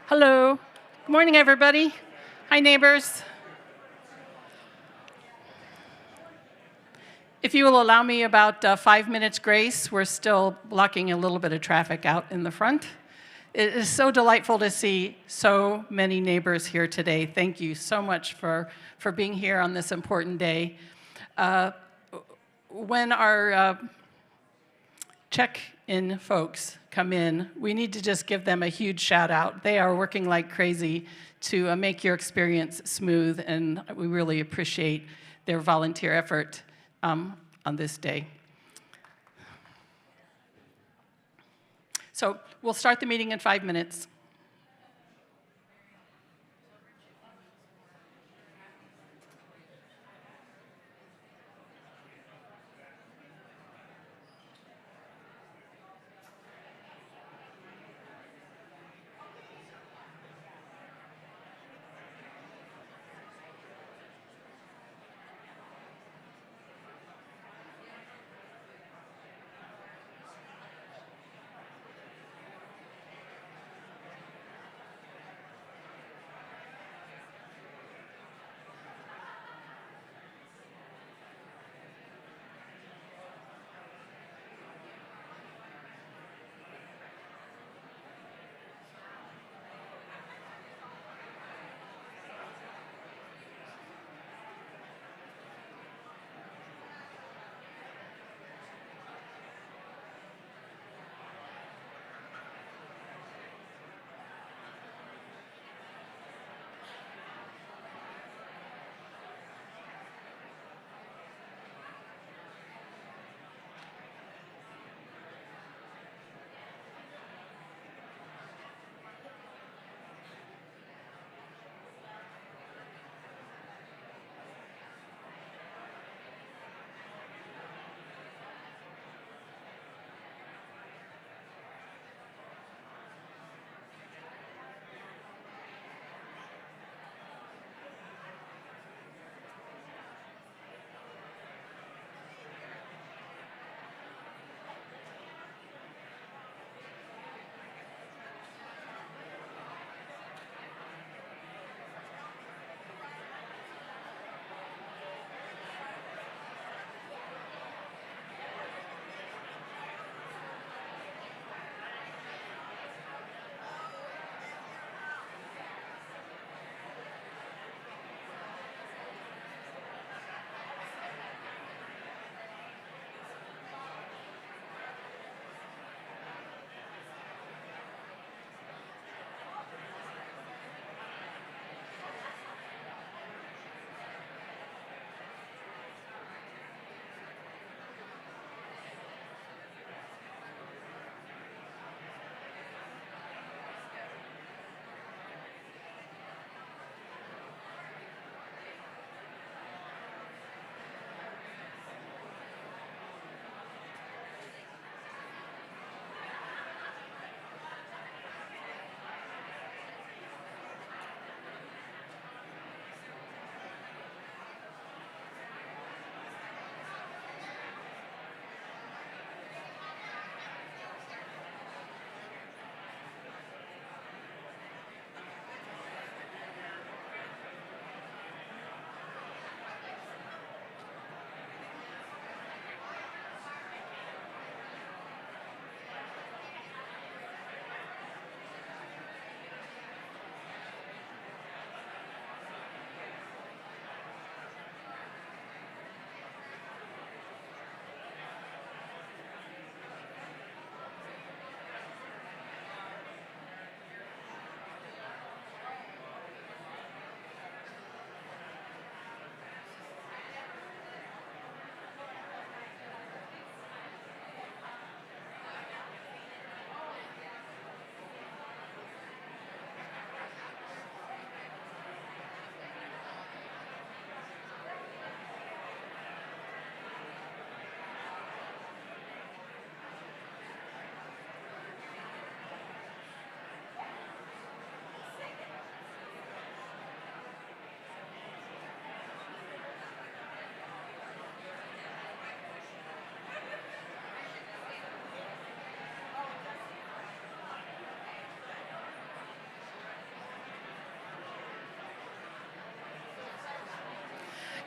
Hello. Good morning, everybody. Hi, neighbors. If you will allow me about 5 minutes grace, we're still blocking a little bit of traffic out in the front. It is so delightful to see so many neighbors here today. Thank you so much for being here on this important day. When our check-in folks come in, we need to just give them a huge shout out. They are working like crazy to make your experience smooth, and we really appreciate their volunteer effort on this day. So we'll start the meeting in 5 minutes.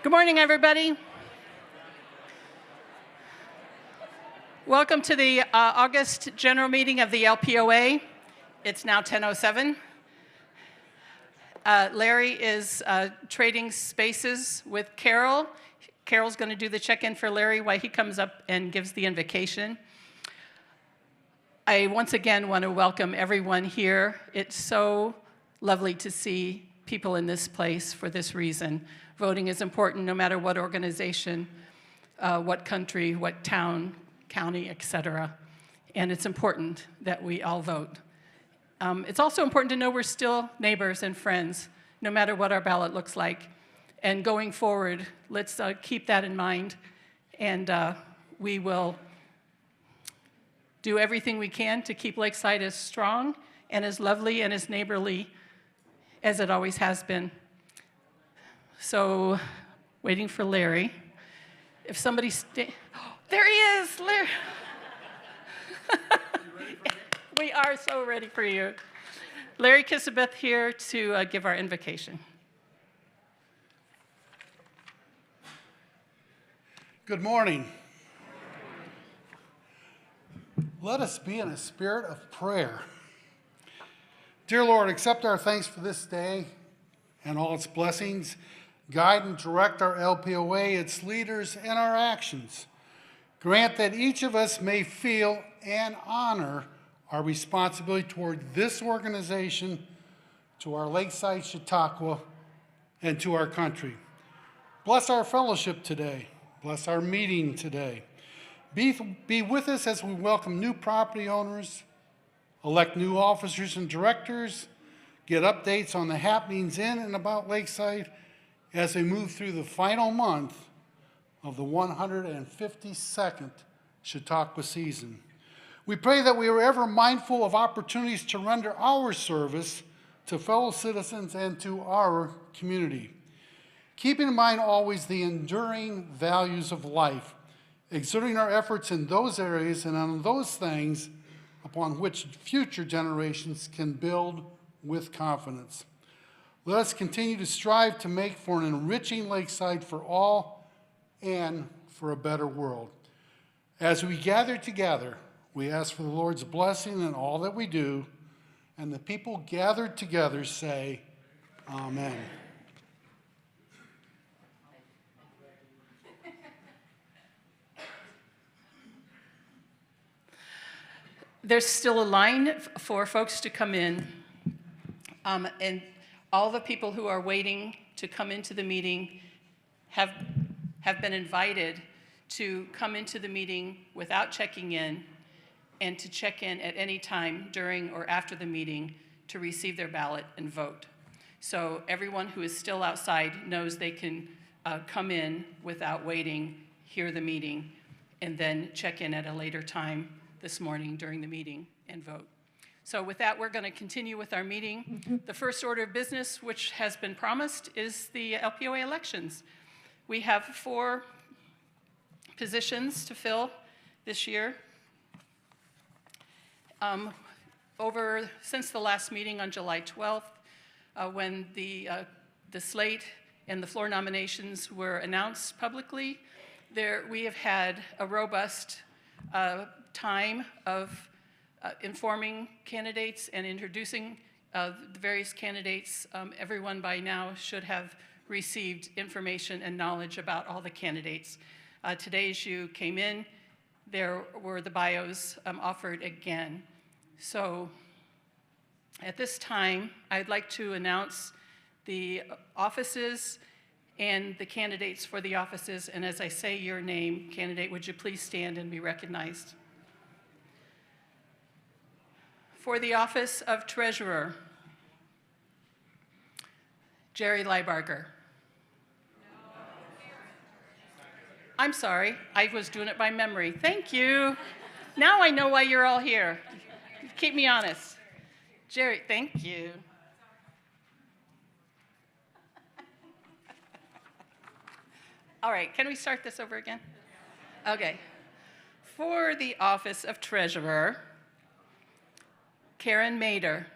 Good morning, everybody. Welcome to the August general meeting of the LPOA. It's now 10:07. Larry is trading spaces with Carol. Carol's going to do the check-in for Larry while he comes up and gives the invocation. I once again want to welcome everyone here. It's so lovely to see people in this place for this reason. Voting is important no matter what organization, what country, what town, county, etc. And it's important that we all vote. It's also important to know we're still neighbors and friends, no matter what our ballot looks like. And going forward, let's keep that in mind, and we will do everything we can to keep Lakeside as strong and as lovely and as neighborly as it always has been. So, waiting for Larry. If somebody oh, there he is, Larry. We are so ready for you. Larry Kissabeth here to give our invocation. Good morning. Let us be in a spirit of prayer. Dear Lord, accept our thanks for this day and all its blessings. Guide and direct our LPOA, its leaders, and our actions. Grant that each of us may feel and honor our responsibility toward this organization, to our Lakeside Chautauqua, and to our country. Bless our fellowship today. Bless our meeting today. Be with us as we welcome new property owners, elect new officers and directors, get updates on the happenings in and about Lakeside as we move through the final month of the 152nd Chautauqua season. We pray that we are ever mindful of opportunities to render our service to fellow citizens and to our community. Keeping in mind always the enduring values of life, exerting our efforts in those areas and on those things upon which future generations can build with confidence. Let us continue to strive to make for an enriching Lakeside for all and for a better world. As we gather together, we ask for the Lord's blessing in all that we do, and the people gathered together say, Amen. There's still a line for folks to come in, and all the people who are waiting to come into the meeting have been invited to come into the meeting without checking in, and to check in at any time during or after the meeting to receive their ballot and vote. So everyone who is still outside knows they can come in without waiting, hear the meeting, and then check in at a later time this morning during the meeting and vote. So with that, we're going to continue with our meeting. The first order of business, which has been promised, is the LPOA elections. We have 4 positions to fill this year. Since the last meeting on July 12th, when the slate and the floor nominations were announced publicly, we have had a robust time of informing candidates and introducing the various candidates. Everyone by now should have received information and knowledge about all the candidates. Today, as you came in, there were the bios offered again. So at this time, I'd like to announce the offices and the candidates for the offices. And as I say your name, candidate, would you please stand and be recognized? For the office of Treasurer, Jerry Leibarger. I'm sorry, I was doing it by memory. Thank you. Now I know why you're all here. Keep me honest. Jerry, thank you. All right, can we start this over again? Okay. For the office of Treasurer, Karen Mader.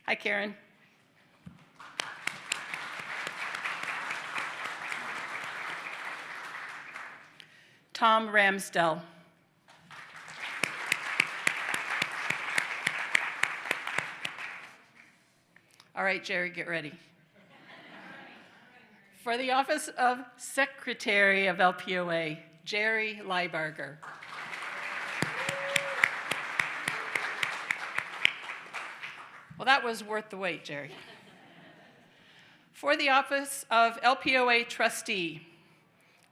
Hi, Karen. Tom Ramsdell. All right, Jerry, get ready. For the office of Secretary of LPOA, Jerry Leibarger. Well, that was worth the wait, Jerry. For the office of LPOA Trustee,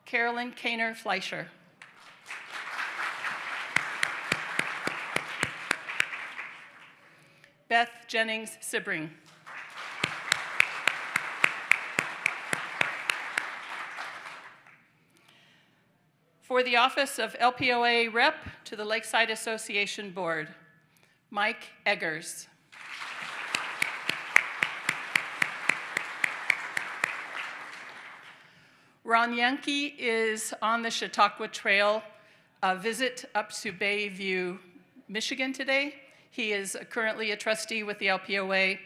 Carolyn Kaner Fleischer. Beth Jennings Sibring. For the office of LPOA Rep to the Lakeside Association Board, Mike Eggers. Ron Yankee is on the Chautauqua Trail visit up to Bayview, Michigan today. He is currently a trustee with the LPOA,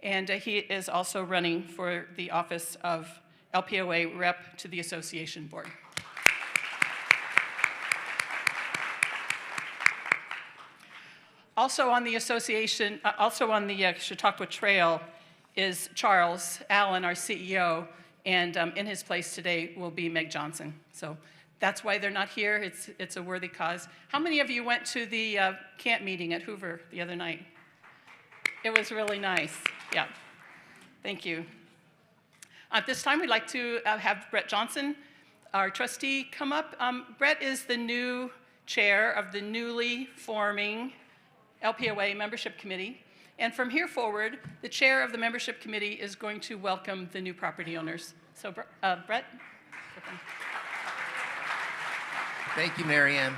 and he is also running for the office of LPOA Rep to the Association Board. Also on the association, Chautauqua Trail is Charles Allen, our CEO, and in his place today will be Meg Johnson. So that's why they're not here. It's a worthy cause. How many of you went to the camp meeting at Hoover the other night? It was really nice. Yeah. Thank you. At this time, we'd like to have Brett Johnson, our trustee, come up. Brett is the new chair of the newly forming LPOA Membership Committee. And from here forward, the chair of the membership committee is going to welcome the new property owners. So, Brett. Thank you, Marianne.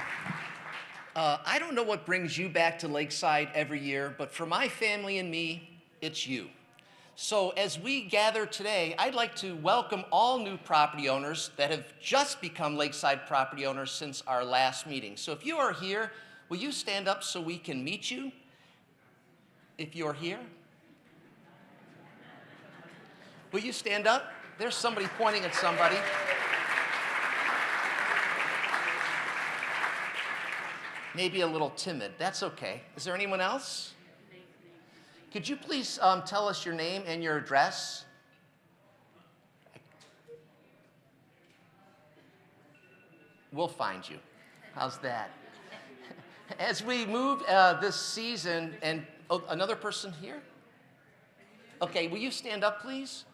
I don't know what brings you back to Lakeside every year, but for my family and me, it's you. So as we gather today, I'd like to welcome all new property owners that have just become Lakeside property owners since our last meeting. So if you are here, will you stand up so we can meet you? If you're here. Will you stand up? There's somebody pointing at somebody. Maybe a little timid. That's okay. Is there anyone else? Could you please tell us your name and your address? We'll find you. How's that? As we move this season, and another person here? Okay, will you stand up, please?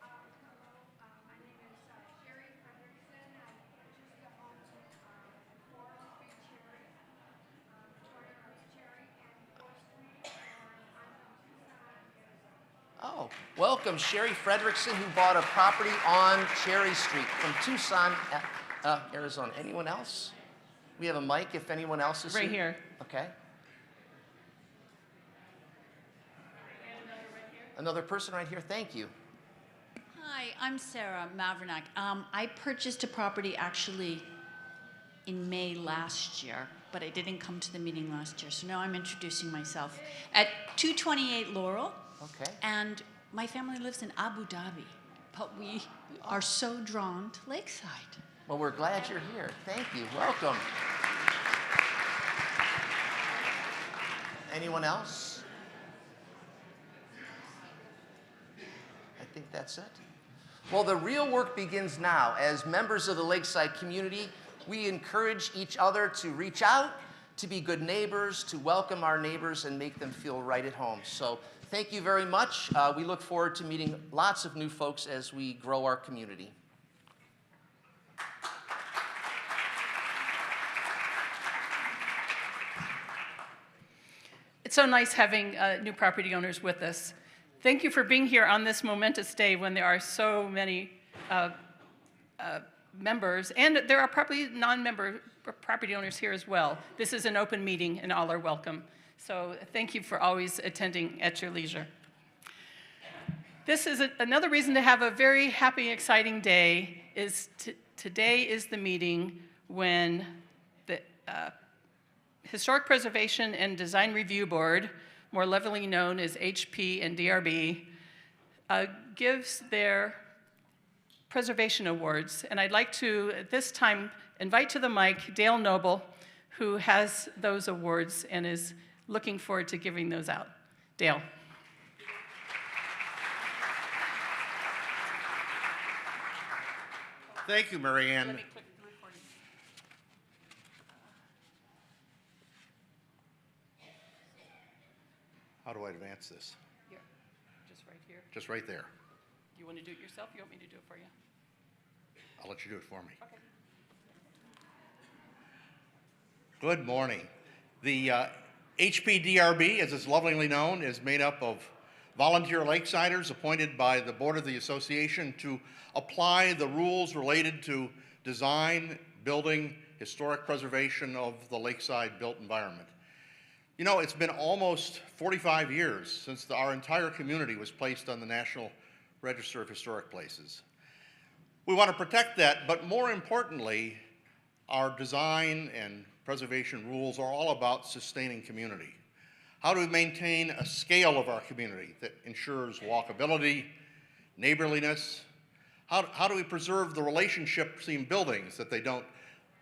My name is Sherry Frederickson. I purchased the home from 403 Cherry, Victoria Rose Cherry, and 4th Street, and I'm from Tucson, Arizona. Oh, welcome, Sherry Frederickson, who bought a property on Cherry Street from Tucson, Arizona. Anyone else? We have a mic if anyone else is Right here. Okay. Another person right here. Thank you. Hi, I'm Sarah Mavernack. I purchased a property actually in May last year, but I didn't come to the meeting last year, so now I'm introducing myself. At 228 Laurel. Okay. And my family lives in Abu Dhabi, but we are so drawn to Lakeside. Well, we're glad you're here. Thank you. Welcome. Anyone else? I think that's it. Well, the real work begins now. As members of the Lakeside community, we encourage each other to reach out, to be good neighbors, to welcome our neighbors and make them feel right at home. So thank you very much. We look forward to meeting lots of new folks as we grow our community. It's so nice having new property owners with us. Thank you for being here on this momentous day when there are so many members, and there are probably non-member property owners here as well. This is an open meeting and all are welcome. So thank you for always attending at your leisure. This is another reason to have a very happy, exciting day. Today is the meeting when the Historic Preservation and Design Review Board, more lovingly known as HP and DRB, gives their Preservation Awards. And I'd like to, at this time, invite to the mic Dale Noble, who has those awards and is looking forward to giving those out. Dale. Thank you, Mary Ann. Let me click the recording. How do I advance this? Here, just right here. Just right there. You want to do it yourself? You want me to do it for you? I'll let you do it for me. Okay. Good morning. The HPDRB, as it's lovingly known, is made up of volunteer lakesiders appointed by the board of the association to apply the rules related to design, building, historic preservation of the lakeside built environment. You know, it's been almost 45 years since our entire community was placed on the National Register of Historic Places. We want to protect that, but more importantly, our design and preservation rules are all about sustaining community. How do we maintain a scale of our community that ensures walkability, neighborliness? How do we preserve the relationship between buildings, that they don't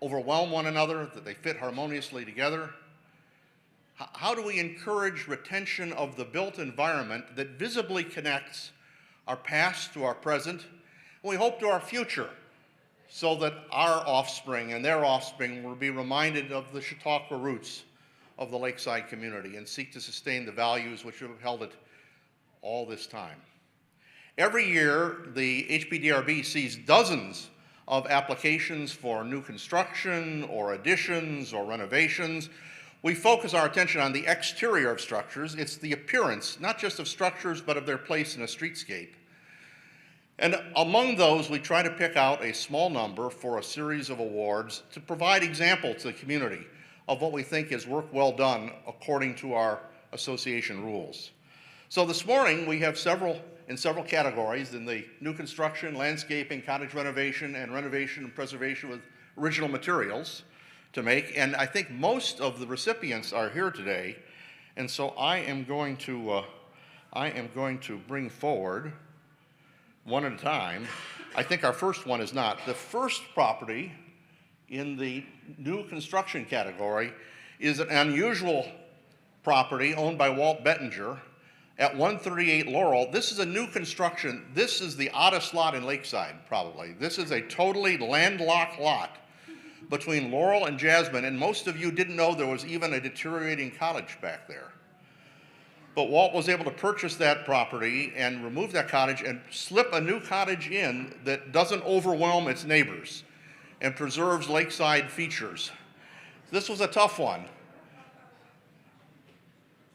overwhelm one another, that they fit harmoniously together? How do we encourage retention of the built environment that visibly connects our past to our present, and we hope to our future, so that our offspring and their offspring will be reminded of the Chautauqua roots of the lakeside community and seek to sustain the values which have held it all this time. Every year, the HPDRB sees dozens of applications for new construction or additions or renovations. We focus our attention on the exterior of structures. It's the appearance, not just of structures, but of their place in a streetscape. And among those, we try to pick out a small number for a series of awards to provide example to the community of what we think is work well done according to our association rules. So this morning, we have several categories in the new construction, landscaping, cottage renovation, and renovation and preservation with original materials to make. And I think most of the recipients are here today. And so I am going to bring forward one at a time. I think our first one is not. The first property in the new construction category is an unusual property owned by Walt Bettinger at 138 Laurel. This is a new construction. This is the oddest lot in Lakeside, probably. This is a totally landlocked lot between Laurel and Jasmine, and most of you didn't know there was even a deteriorating cottage back there. But Walt was able to purchase that property and remove that cottage and slip a new cottage in that doesn't overwhelm its neighbors and preserves lakeside features. This was a tough one.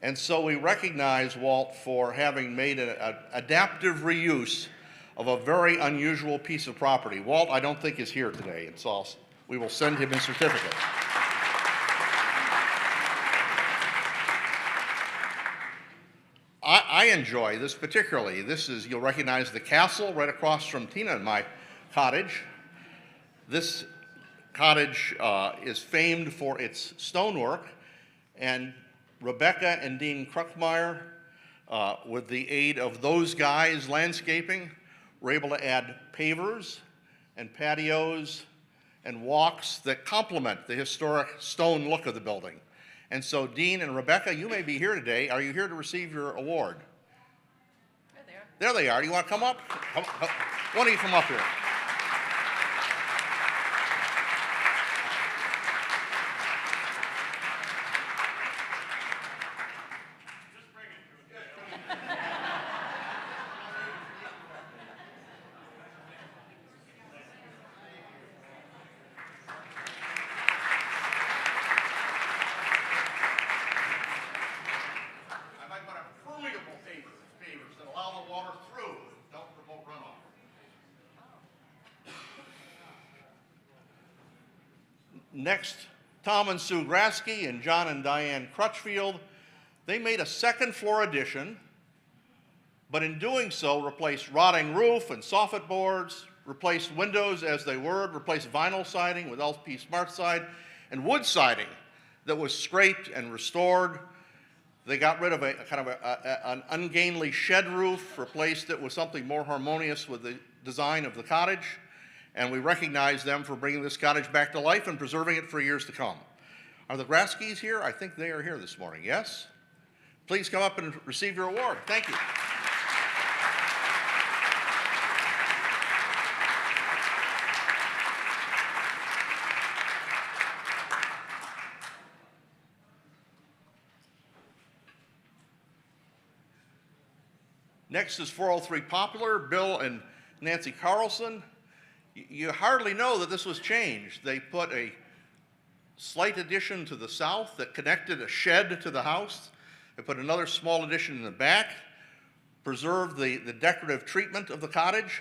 And so we recognize Walt for having made an adaptive reuse of a very unusual piece of property. Walt, I don't think, is here today, and so we will send him his certificate. I enjoy this particularly. This is, you'll recognize the castle right across from Tina and my cottage. This cottage is famed for its stonework, and Rebecca and Dean Kruckmeyer, with the aid of those guys landscaping, were able to add pavers and patios and walks that complement the historic stone look of the building. And so Dean and Rebecca, you may be here today. Are you here to receive your award? There they are. There they are. Do you want to come up? One of you come up here. Next, Tom and Sue Grasky and John and Diane Crutchfield, they made a second floor addition, but in doing so replaced rotting roof and soffit boards, replaced windows as they were, replaced vinyl siding with LP Smart Side, and wood siding that was scraped and restored. They got rid of an ungainly shed roof, replaced it with something more harmonious with the design of the cottage, and we recognize them for bringing this cottage back to life and preserving it for years to come. Are the Graskys here? I think they are here this morning, yes? Please come up and receive your award. Thank you. Next is 403 Poplar, Bill and Nancy Carlson. You hardly know that this was changed. They put a slight addition to the south that connected a shed to the house. They put another small addition in the back, preserved the decorative treatment of the cottage.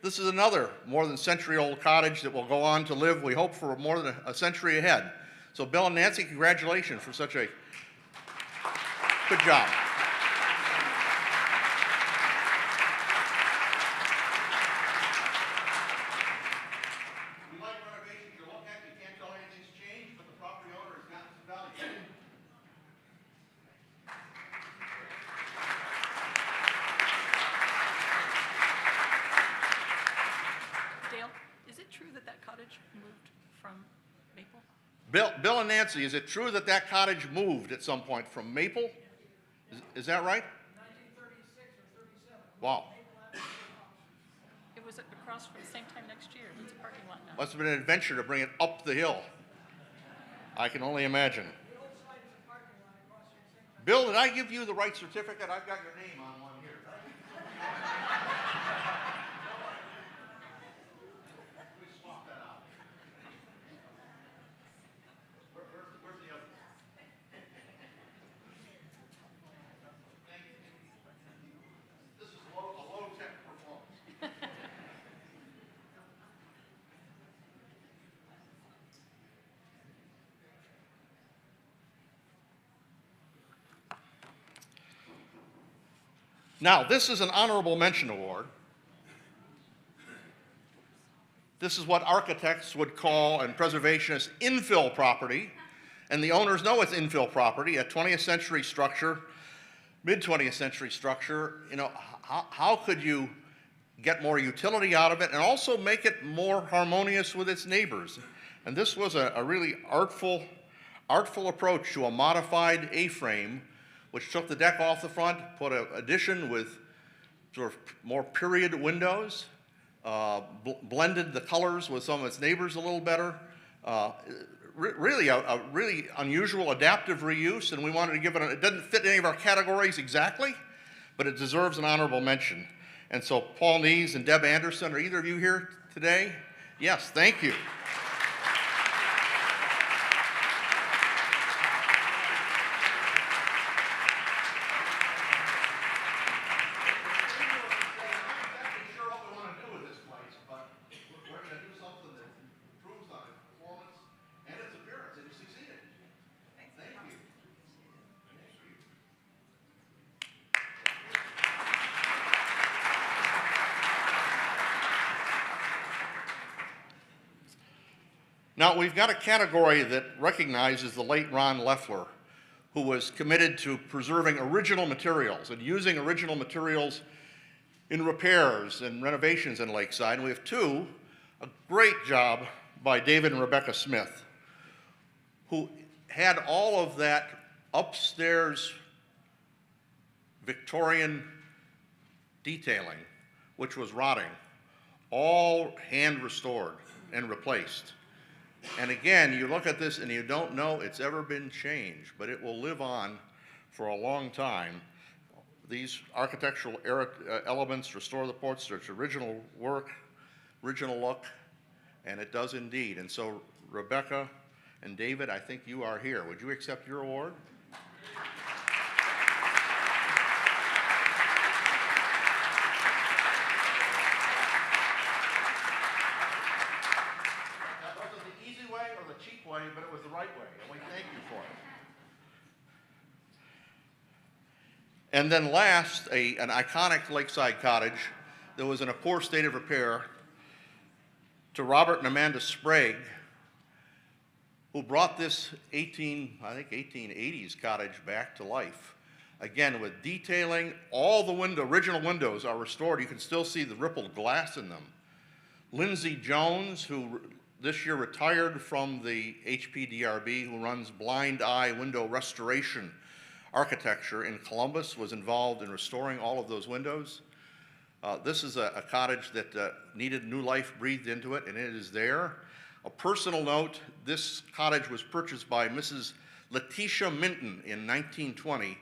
This is another more than century-old cottage that will go on to live, we hope, for more than a century ahead. So Bill and Nancy, congratulations for such a good job. Bill and Nancy, is it true that that cottage moved at some point from Maple? Is that right? 1936 or 37. Wow. It was across from the same time next year. It's a parking lot now. Must have been an adventure to bring it up the hill. I can only imagine. Bill, did I give you the right certificate? I've got your name on one here. We swap that out. Where's the other? Thank you. This is a low-tech performance. Now, this is an honorable mention award. This is what architects would call and preservationists infill property, and the owners know it's infill property, a 20th century structure, mid-20th century structure. You know, how could you get more utility out of it and also make it more harmonious with its neighbors? And this was a really artful approach to a modified A-frame, which took the deck off the front, put an addition with sort of more period windows, blended the colors with some of its neighbors a little better. Really a really unusual adaptive reuse, and we wanted to give it, it doesn't fit any of our categories exactly, but it deserves an honorable mention. And so Paul Nees and Deb Anderson, are either of you here today? Yes, thank you. Now, we've got a category that recognizes the late Ron Leffler, who was committed to preserving original materials and using original materials in repairs and renovations in Lakeside. And we have two, a great job by David and Rebecca Smith, who had all of that upstairs Victorian detailing, which was rotting, all hand restored and replaced. And again, you look at this and you don't know it's ever been changed, but it will live on for a long time. These architectural elements restore the porch to its original work, original look, and it does indeed. And so, Rebecca and David, I think you are here. Would you accept your award? But it was the right way, and we thank you for it. And then last, an iconic lakeside cottage that was in a poor state of repair, to Robert and Amanda Sprague, who brought this 1880s cottage back to life. Again, with detailing, all the original windows are restored. You can still see the rippled glass in them. Lindsay Jones, who this year retired from the HPDRB, who runs Blind Eye Window Restoration Architecture in Columbus, was involved in restoring all of those windows. This is a cottage that needed new life breathed into it, and it is there. A personal note, this cottage was purchased by Mrs. Letitia Minton in 1920,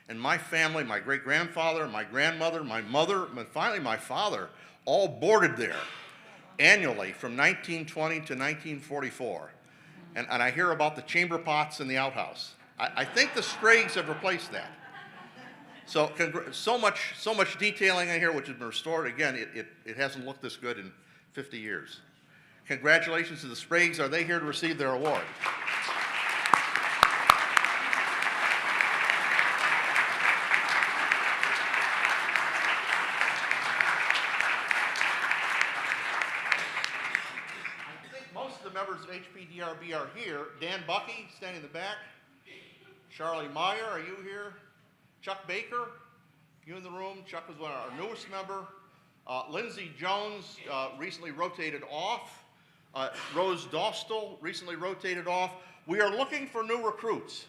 and my family, my great-grandfather, my grandmother, my mother, and finally my father, all boarded there annually from 1920 to 1944. And I hear about the chamber pots in the outhouse. I think the Spragues have replaced that. So, so much detailing in here which has been restored. Again, it hasn't looked this good in 50 years. Congratulations to the Spragues. Are they here to receive their award? I think most of the members of HPDRB are here. Dan Bucky, standing in the back. Charlie Meyer, are you here? Chuck Baker, you in the room? Chuck was one of our newest member. Lindsay Jones recently rotated off. Rose Dostal recently rotated off. We are looking for new recruits.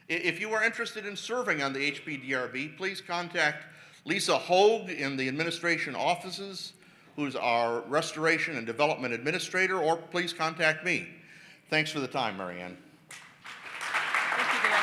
If you are interested in serving on the HPDRB, please contact Lisa Hogue in the administration offices, who's our restoration and development administrator, or please contact me. Thanks for the time, Mary Ann. Thank you, Dale.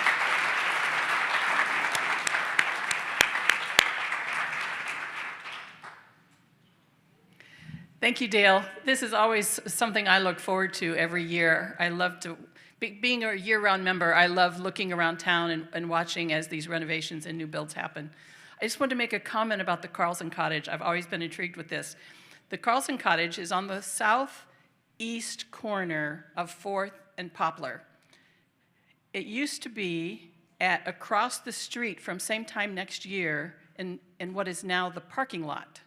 Thank you, Dale. This is always something I look forward to every year. I love to, being a year-round member, I love looking around town and watching as these renovations and new builds happen. I just wanted to make a comment about the Carlson Cottage. I've always been intrigued with this. The Carlson Cottage is on the southeast corner of 4th and Poplar. It used to be across the street from Same Time Next Year in what is now the parking lot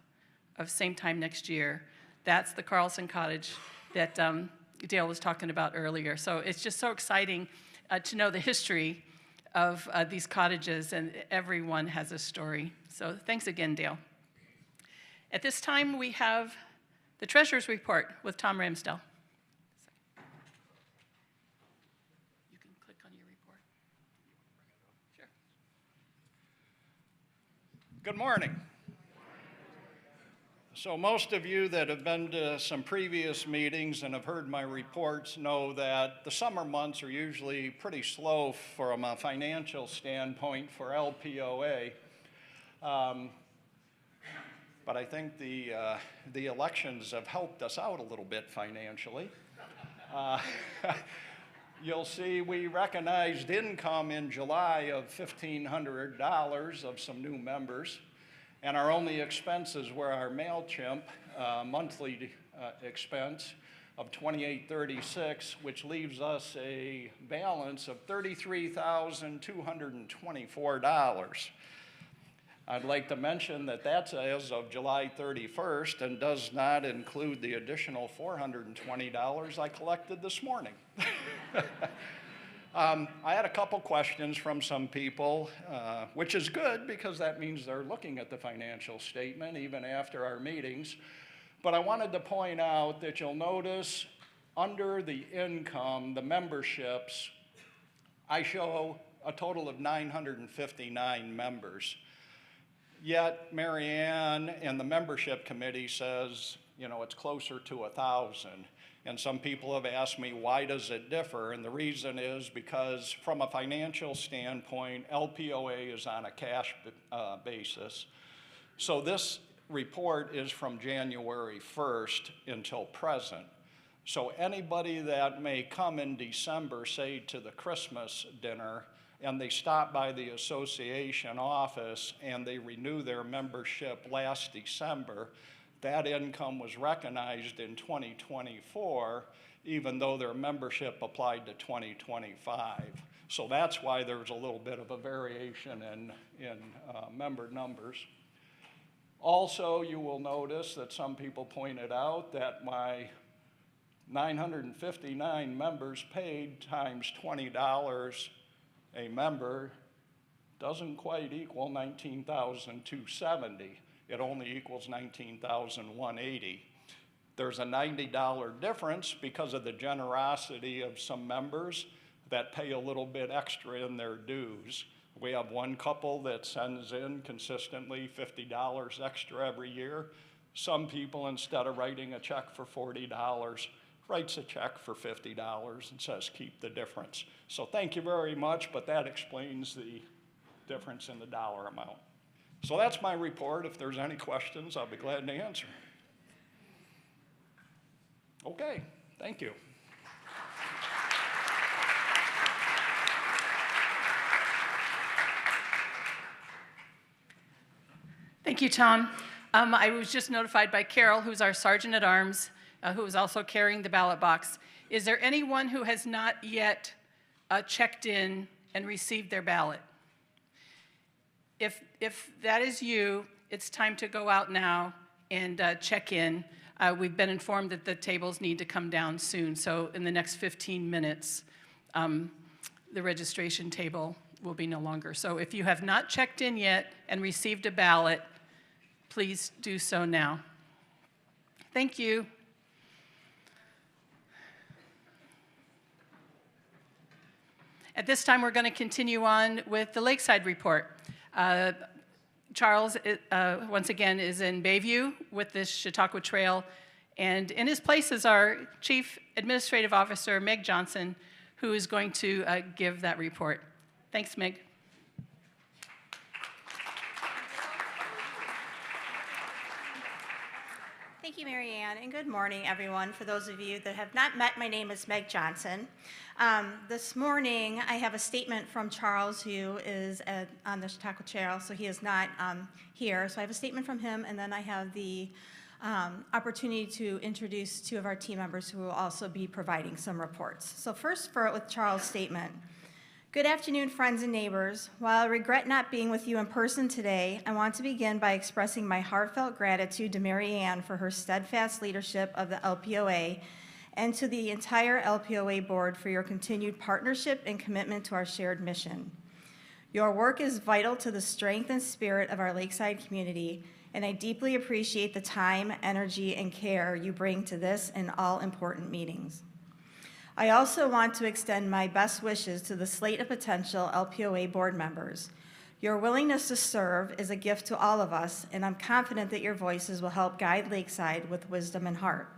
of Same Time Next Year. That's the Carlson Cottage that Dale was talking about earlier. So it's just so exciting to know the history of these cottages, and everyone has a story. So thanks again, Dale. At this time, we have the Treasurer's Report with Tom Ramsdell. You can click on your report. Sure. Good morning. So most of you that have been to some previous meetings and have heard my reports know that the summer months are usually pretty slow from a financial standpoint for LPOA. But I think the elections have helped us out a little bit financially. You'll see we recognized income in July of $1,500 of some new members. And our only expenses were our MailChimp monthly expense of $28.36, which leaves us a balance of $33,224. I'd like to mention that that's as of July 31st and does not include the additional $420 I collected this morning. I had a couple questions from some people, which is good because that means they're looking at the financial statement even after our meetings. But I wanted to point out that you'll notice under the income, the memberships, I show a total of 959 members. Yet Mary Ann and the membership committee says, you know, it's closer to 1,000. And some people have asked me, why does it differ? And the reason is because from a financial standpoint, LPOA is on a cash basis. So this report is from January 1st until present. So anybody that may come in December, say to the Christmas dinner, and they stop by the association office and they renew their membership last December, that income was recognized in 2024, even though their membership applied to 2025. So that's why there's a little bit of a variation in member numbers. Also, you will notice that some people pointed out that my 959 members paid times $20 a member doesn't quite equal 19,270. It only equals 19,180. There's a $90 difference because of the generosity of some members that pay a little bit extra in their dues. We have one couple that sends in consistently $50 extra every year. Some people, instead of writing a check for $40, writes a check for $50 and says, keep the difference. So thank you very much, but that explains the difference in the dollar amount. So that's my report. If there's any questions, I'll be glad to answer. Okay, thank you. Thank you, Tom. I was just notified by Carol, who's our Sergeant at Arms, who is also carrying the ballot box. Is there anyone who has not yet checked in and received their ballot? If that is you, it's time to go out now and check in. We've been informed that the tables need to come down soon, so in the next 15 minutes, the registration table will be no longer. So if you have not checked in yet and received a ballot, please do so now. Thank you. At this time, we're going to continue on with the Lakeside report. Charles, once again, is in Bayview with this Chautauqua Trail, and in his place is our Chief Administrative Officer, Meg Johnson, who is going to give that report. Thanks, Meg. Thank you, Mary Ann, and good morning, everyone. For those of you that have not met, my name is Meg Johnson. This morning, I have a statement from Charles, who is on the Chautauqua Trail, so he is not here. So I have a statement from him, and then I have the opportunity to introduce two of our team members who will also be providing some reports. So first, with Charles' statement. Good afternoon, friends and neighbors. While I regret not being with you in person today, I want to begin by expressing my heartfelt gratitude to Mary Ann for her steadfast leadership of the LPOA and to the entire LPOA board for your continued partnership and commitment to our shared mission. Your work is vital to the strength and spirit of our Lakeside community, and I deeply appreciate the time, energy, and care you bring to this and all important meetings. I also want to extend my best wishes to the slate of potential LPOA board members. Your willingness to serve is a gift to all of us, and I'm confident that your voices will help guide Lakeside with wisdom and heart.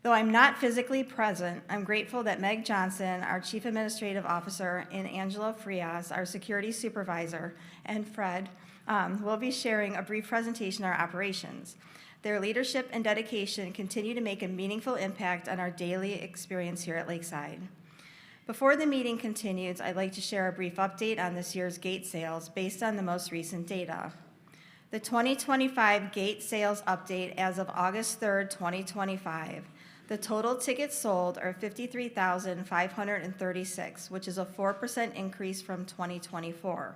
Though I'm not physically present, I'm grateful that Meg Johnson, our Chief Administrative Officer, and Angela Frias, our Security Supervisor, and Fred will be sharing a brief presentation on our operations. Their leadership and dedication continue to make a meaningful impact on our daily experience here at Lakeside. Before the meeting continues, I'd like to share a brief update on this year's gate sales based on the most recent data. The 2025 gate sales update as of August 3rd, 2025. The total tickets sold are 53,536, which is a 4% increase from 2024.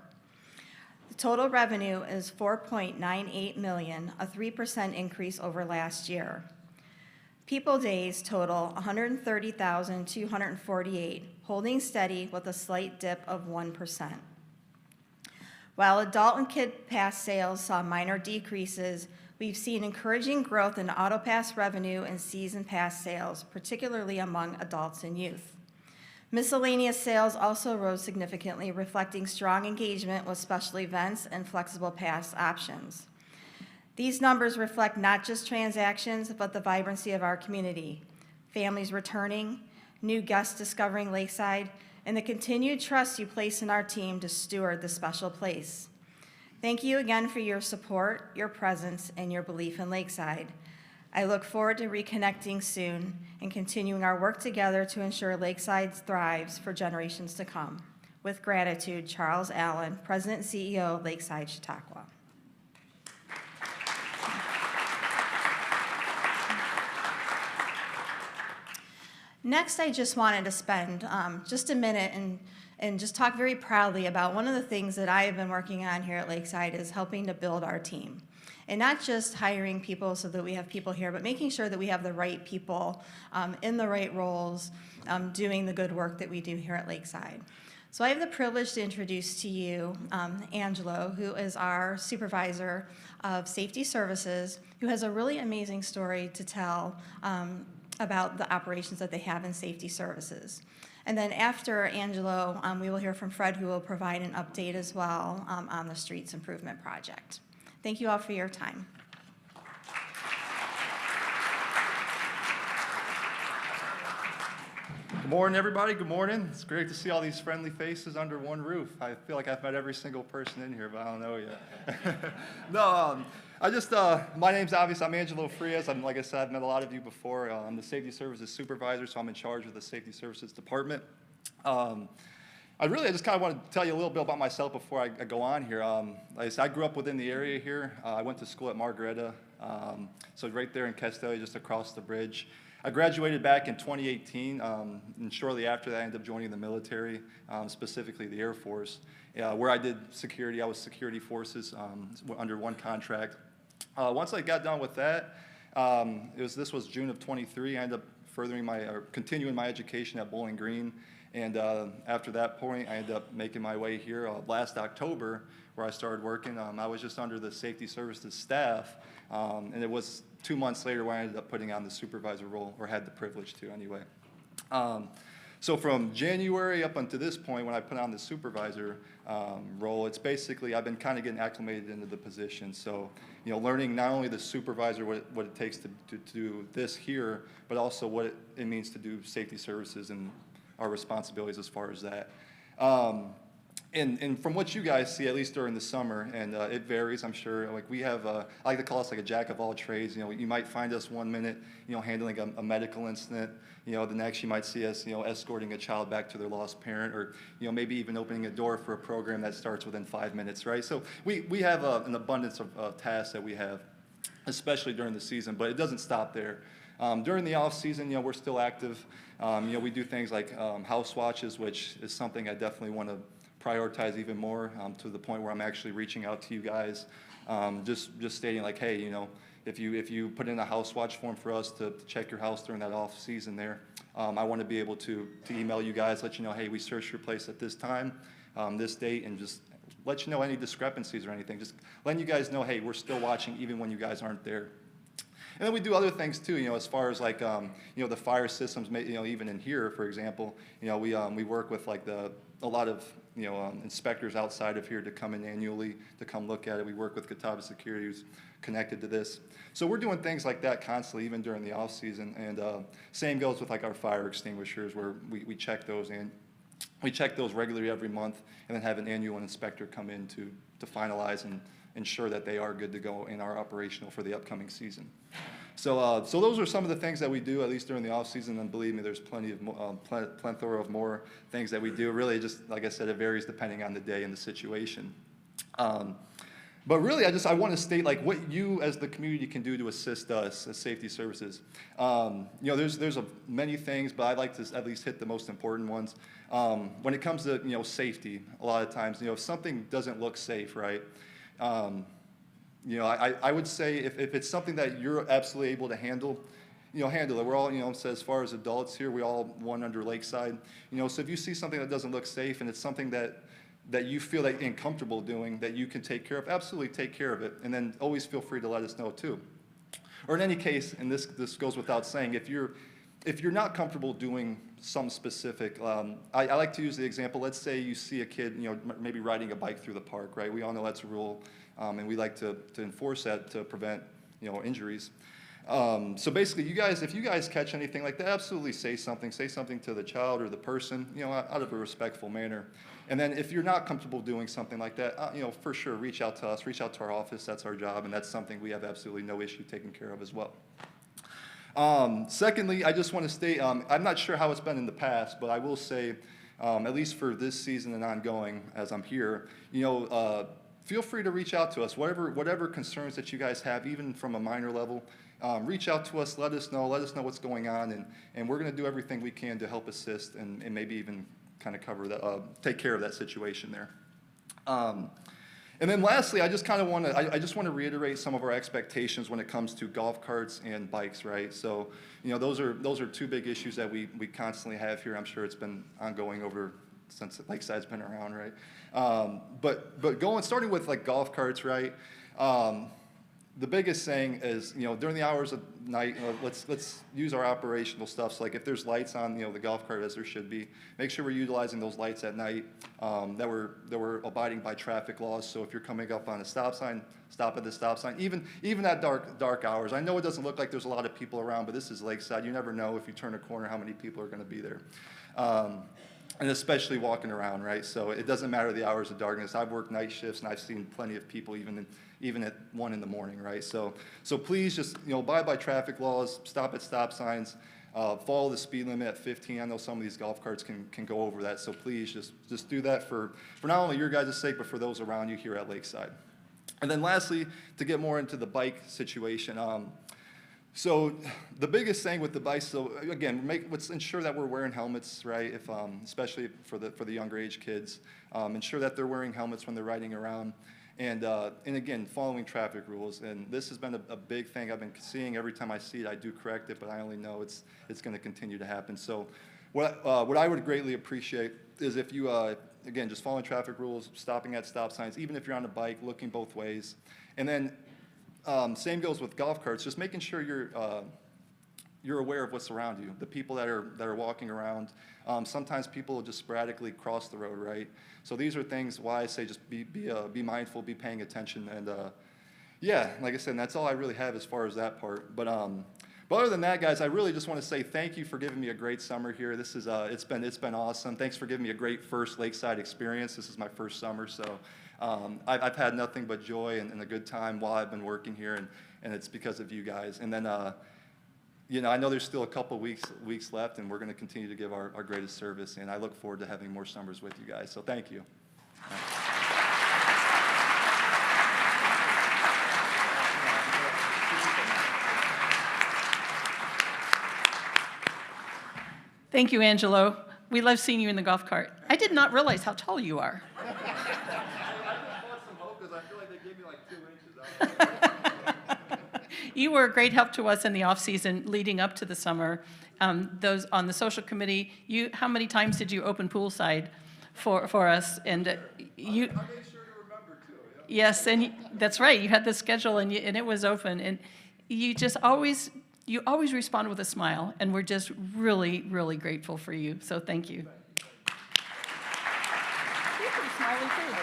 The total revenue is $4.98 million, a 3% increase over last year. People days total 130,248, holding steady with a slight dip of 1%. While adult and kid pass sales saw minor decreases, we've seen encouraging growth in auto pass revenue and season pass sales, particularly among adults and youth. Miscellaneous sales also rose significantly, reflecting strong engagement with special events and flexible pass options. These numbers reflect not just transactions, but the vibrancy of our community, families returning, new guests discovering Lakeside, and the continued trust you place in our team to steward this special place. Thank you again for your support, your presence, and your belief in Lakeside. I look forward to reconnecting soon and continuing our work together to ensure Lakeside thrives for generations to come. With gratitude, Charles Allen, President and CEO of Lakeside Chautauqua. Next, I just wanted to spend just a minute and just talk very proudly about one of the things that I have been working on here at Lakeside is helping to build our team. And not just hiring people so that we have people here, but making sure that we have the right people in the right roles doing the good work that we do here at Lakeside. So I have the privilege to introduce to you Angelo, who is our supervisor of safety services, who has a really amazing story to tell about the operations that they have in safety services. And then after Angelo, we will hear from Fred, who will provide an update as well on the streets improvement project. Thank you all for your time. Good morning, everybody. Good morning. It's great to see all these friendly faces under one roof. I feel like I've met every single person in here, but I don't know yet. No, my name's obvious. I'm Angelo Frias. Like I said, I've met a lot of you before. I'm the safety services supervisor, so I'm in charge of the safety services department. I just kind of want to tell you a little bit about myself before I go on here. Like I said, I grew up within the area here. I went to school at Margaretta, so right there in Castelia, just across the bridge. I graduated back in 2018, and shortly after that, I ended up joining the military, specifically the Air Force, where I did security. I was security forces under one contract. Once I got done with that, this was June of 23. I ended up continuing my education at Bowling Green, and after that point, I ended up making my way here last October, where I started working. I was just under the safety services staff, and it was 2 months later when I ended up putting on the supervisor role, or had the privilege to anyway. So from January up until this point, when I put on the supervisor role, it's basically I've been kind of getting acclimated into the position. So, learning not only the supervisor, what it takes to do this here, but also what it means to do safety services and our responsibilities as far as that. And from what you guys see, at least during the summer, and it varies, I'm sure. Like we have, I like to call us like a jack of all trades. You might find us one minute, handling a medical incident. The next you might see us, escorting a child back to their lost parent, or maybe even opening a door for a program that starts within 5 minutes, right? So we have an abundance of tasks that we have, especially during the season. But it doesn't stop there. During the off season, we're still active. We do things like house watches, which is something I definitely want to prioritize even more, to the point where I'm actually reaching out to you guys, just stating like, hey, if you put in a house watch form for us to check your house during that off season there, I want to be able to email you guys, let you know, hey, we searched your place at this time, this date, and just let you know any discrepancies or anything. Just letting you guys know, hey, we're still watching even when you guys aren't there. And then we do other things too, as far as like, the fire systems, even in here, for example, we work with like a lot of, inspectors outside of here to come in annually, to come look at it. We work with Catawba Security, who's connected to this. So we're doing things like that constantly, even during the off season. And same goes with like our fire extinguishers, where we check those, and we check those regularly every month, and then have an annual inspector come in to finalize and ensure that they are good to go and are operational for the upcoming season. So those are some of the things that we do, at least during the off season, and believe me, there's plenty of plethora of more things that we do. Really, just like I said, it varies depending on the day and the situation. But really, I want to state like what you as the community can do to assist us as safety services. There's many things, but I'd like to at least hit the most important ones. When it comes to safety, a lot of times, if something doesn't look safe, right? I would say if it's something that you're absolutely able to handle, handle it. We're all, so as far as adults here, we all one under Lakeside. So if you see something that doesn't look safe and it's something that you feel like uncomfortable doing, that you can take care of, absolutely take care of it. And then always feel free to let us know too. Or in any case, and this goes without saying, if you're not comfortable doing some specific, I like to use the example, let's say you see a kid, maybe riding a bike through the park, right? We all know that's a rule, and we like to enforce that to prevent, injuries. So basically, if you guys catch anything like that, absolutely say something to the child or the person, out of a respectful manner. And then if you're not comfortable doing something like that, for sure, reach out to us, reach out to our office, that's our job, and that's something we have absolutely no issue taking care of as well. Secondly, I just want to state, I'm not sure how it's been in the past, but I will say, at least for this season and ongoing, as I'm here, feel free to reach out to us. Whatever concerns that you guys have, even from a minor level, reach out to us, let us know what's going on, and we're going to do everything we can to help assist and maybe even kind of cover that, take care of that situation there. And then lastly, I just want to reiterate some of our expectations when it comes to golf carts and bikes, right? So, those are two big issues that we constantly have here. I'm sure it's been ongoing over since Lakeside's been around, right? But starting with like golf carts, right? The biggest thing is, during the hours of night, let's use our operational stuff. So like if there's lights on, the golf cart, as there should be, make sure we're utilizing those lights at night, that we're abiding by traffic laws. So if you're coming up on a stop sign, stop at the stop sign, even at dark hours. I know it doesn't look like there's a lot of people around, but this is Lakeside. You never know if you turn a corner how many people are going to be there. And especially walking around, right? So it doesn't matter the hours of darkness. I've worked night shifts, and I've seen plenty of people even at 1 in the morning, right? So please just, abide by traffic laws, stop at stop signs, follow the speed limit at 15. I know some of these golf carts can go over that, so please just do that for not only your guys' sake, but for those around you here at Lakeside. And then lastly, to get more into the bike situation, so the biggest thing with the bikes, so again, let's ensure that we're wearing helmets, right? If especially for the younger age kids, ensure that they're wearing helmets when they're riding around, and again, following traffic rules. And this has been a big thing I've been seeing. Every time I see it, I do correct it, but I only know it's going to continue to happen. So what I would greatly appreciate is if you again, just following traffic rules, stopping at stop signs, even if you're on a bike, looking both ways, and then. Same goes with golf carts. Just making sure you're aware of what's around you, the people that are walking around. Sometimes people will just sporadically cross the road, right? So these are things why I say just be mindful, be paying attention, and yeah, like I said, that's all I really have as far as that part. But other than that, guys, I really just want to say thank you for giving me a great summer here. This is it's been awesome. Thanks for giving me a great first Lakeside experience. This is my first summer, so. I've had nothing but joy and a good time while I've been working here, and it's because of you guys. And then, I know there's still a couple weeks left, and we're going to continue to give our greatest service, and I look forward to having more summers with you guys. So thank you. Thank you, Angelo. We love seeing you in the golf cart. I did not realize how tall you are. You were a great help to us in the off-season leading up to the summer. Those on the social committee, how many times did you open poolside for us? And I made sure to remember too. Yeah. Yes, and that's right. You had the schedule and it was open, and you always respond with a smile, and we're just really, really grateful for you. So thank you. You're pretty smiley too.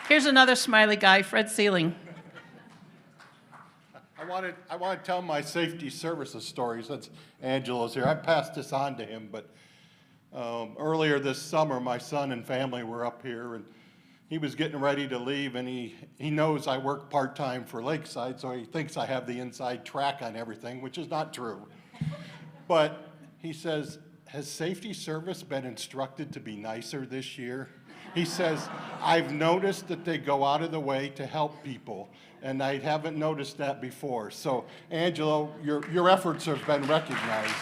Here's another smiley guy, Fred Sealing. I want to tell my safety services story since Angelo's here. I passed this on to him, but earlier this summer, my son and family were up here, and he was getting ready to leave, and he knows I work part-time for Lakeside, so he thinks I have the inside track on everything, which is not true. But he says, has safety service been instructed to be nicer this year? He says, I've noticed that they go out of the way to help people, and I haven't noticed that before. So, Angelo, your efforts have been recognized.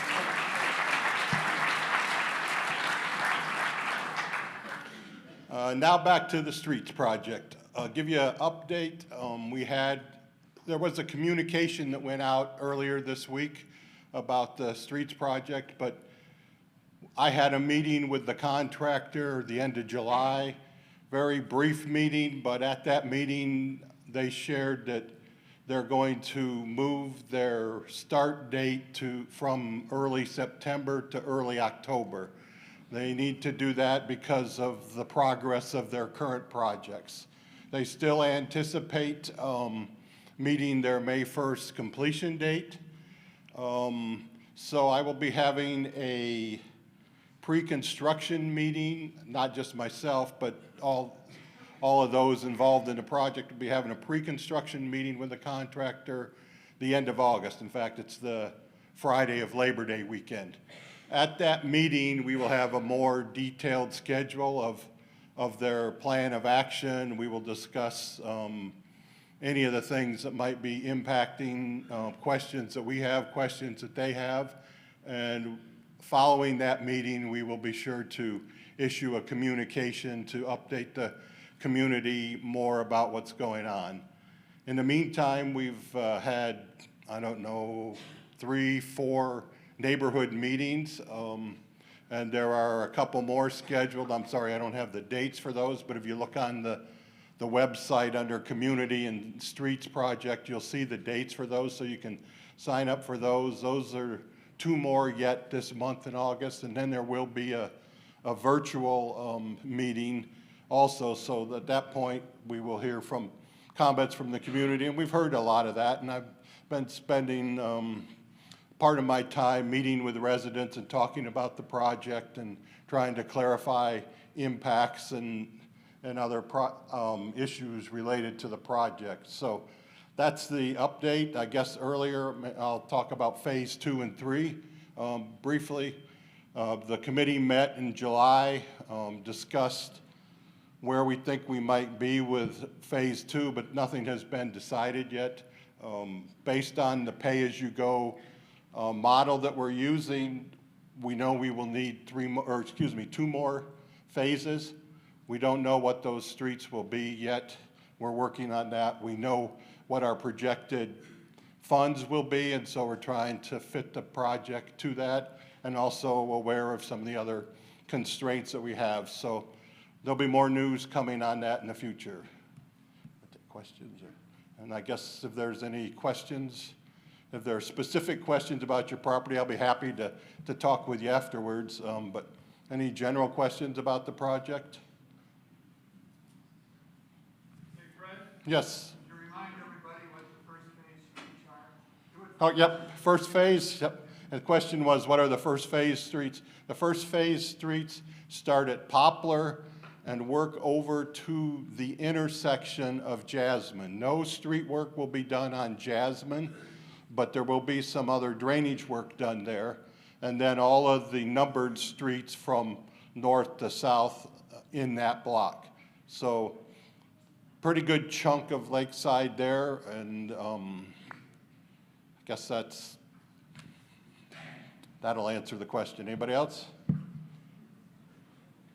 Now back to the streets project. I'll give you an update. There was a communication that went out earlier this week about the streets project, but I had a meeting with the contractor the end of July, very brief meeting, but at that meeting, they shared that they're going to move their start date from early September to early October. They need to do that because of the progress of their current projects. They still anticipate meeting their May 1st completion date. So I will be having a pre-construction meeting, not just myself, but all of those involved in the project will be having a pre-construction meeting with the contractor the end of August. In fact, it's the Friday of Labor Day weekend. At that meeting, we will have a more detailed schedule of their plan of action. We will discuss any of the things that might be impacting questions that we have, questions that they have. And following that meeting, we will be sure to issue a communication to update the community more about what's going on. In the meantime, we've had, 3, 4 neighborhood meetings. and there are a couple more scheduled. I'm sorry, I don't have the dates for those, but if you look on the website under Community and Streets Project, you'll see the dates for those, so you can sign up for those. Those are 2 more yet this month in August, and then there will be a virtual meeting also, so at that point, we will hear from comments from the community, and we've heard a lot of that, and I've been spending part of my time meeting with residents and talking about the project and trying to clarify impacts and other issues related to the project. So that's the update. I guess earlier I'll talk about phase 2 and 3 briefly. The committee met in July, discussed where we think we might be with phase 2, but nothing has been decided yet. Based on the pay-as-you-go model that we're using, we know we will need 2 more phases. We don't know what those streets will be yet. We're working on that. We know what our projected funds will be, and so we're trying to fit the project to that, and also aware of some of the other constraints that we have. So there'll be more news coming on that in the future. Questions? And I guess if there's any questions, if there are specific questions about your property, I'll be happy to talk with you afterwards. But any general questions about the project? Hey, Fred? Yes. Can you remind everybody what the first phase streets are? Oh, yep, first phase, yep. And the question was, what are the first phase streets? The first phase streets start at Poplar and work over to the intersection of Jasmine. No street work will be done on Jasmine, but there will be some other drainage work done there. And then all of the numbered streets from north to south in that block. So pretty good chunk of Lakeside there, and I guess that'll answer the question. Anybody else?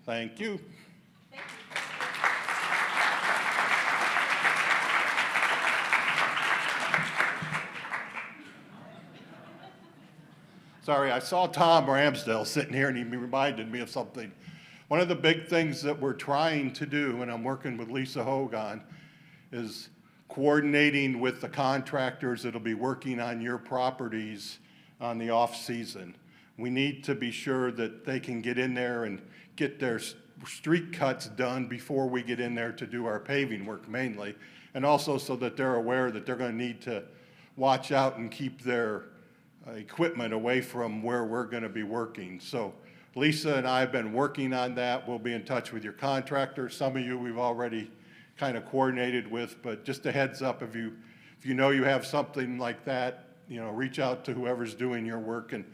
Thank you. Sorry, I saw Tom Ramsdale sitting here and he reminded me of something. One of the big things that we're trying to do, and I'm working with Lisa Hogan, is coordinating with the contractors that'll be working on your properties on the off season. We need to be sure that they can get in there and get their street cuts done before we get in there to do our paving work mainly, and also so that they're aware that they're going to need to watch out and keep their equipment away from where we're going to be working. So Lisa and I have been working on that. We'll be in touch with your contractor. Some of you we've already kind of coordinated with, but just a heads up, if you know you have something like that, reach out to whoever's doing your work and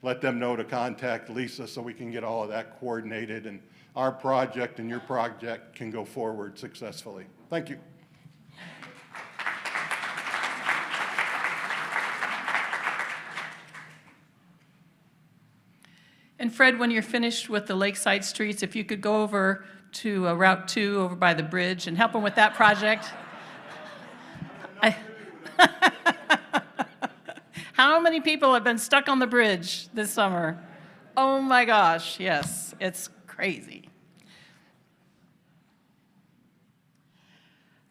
let them know to contact Lisa so we can get all of that coordinated and our project and your project can go forward successfully. Thank you. And Fred, when you're finished with the lakeside streets, if you could go over to Route 2 over by the bridge and help them with that project. How many people have been stuck on the bridge this summer? Oh my gosh, yes, it's crazy.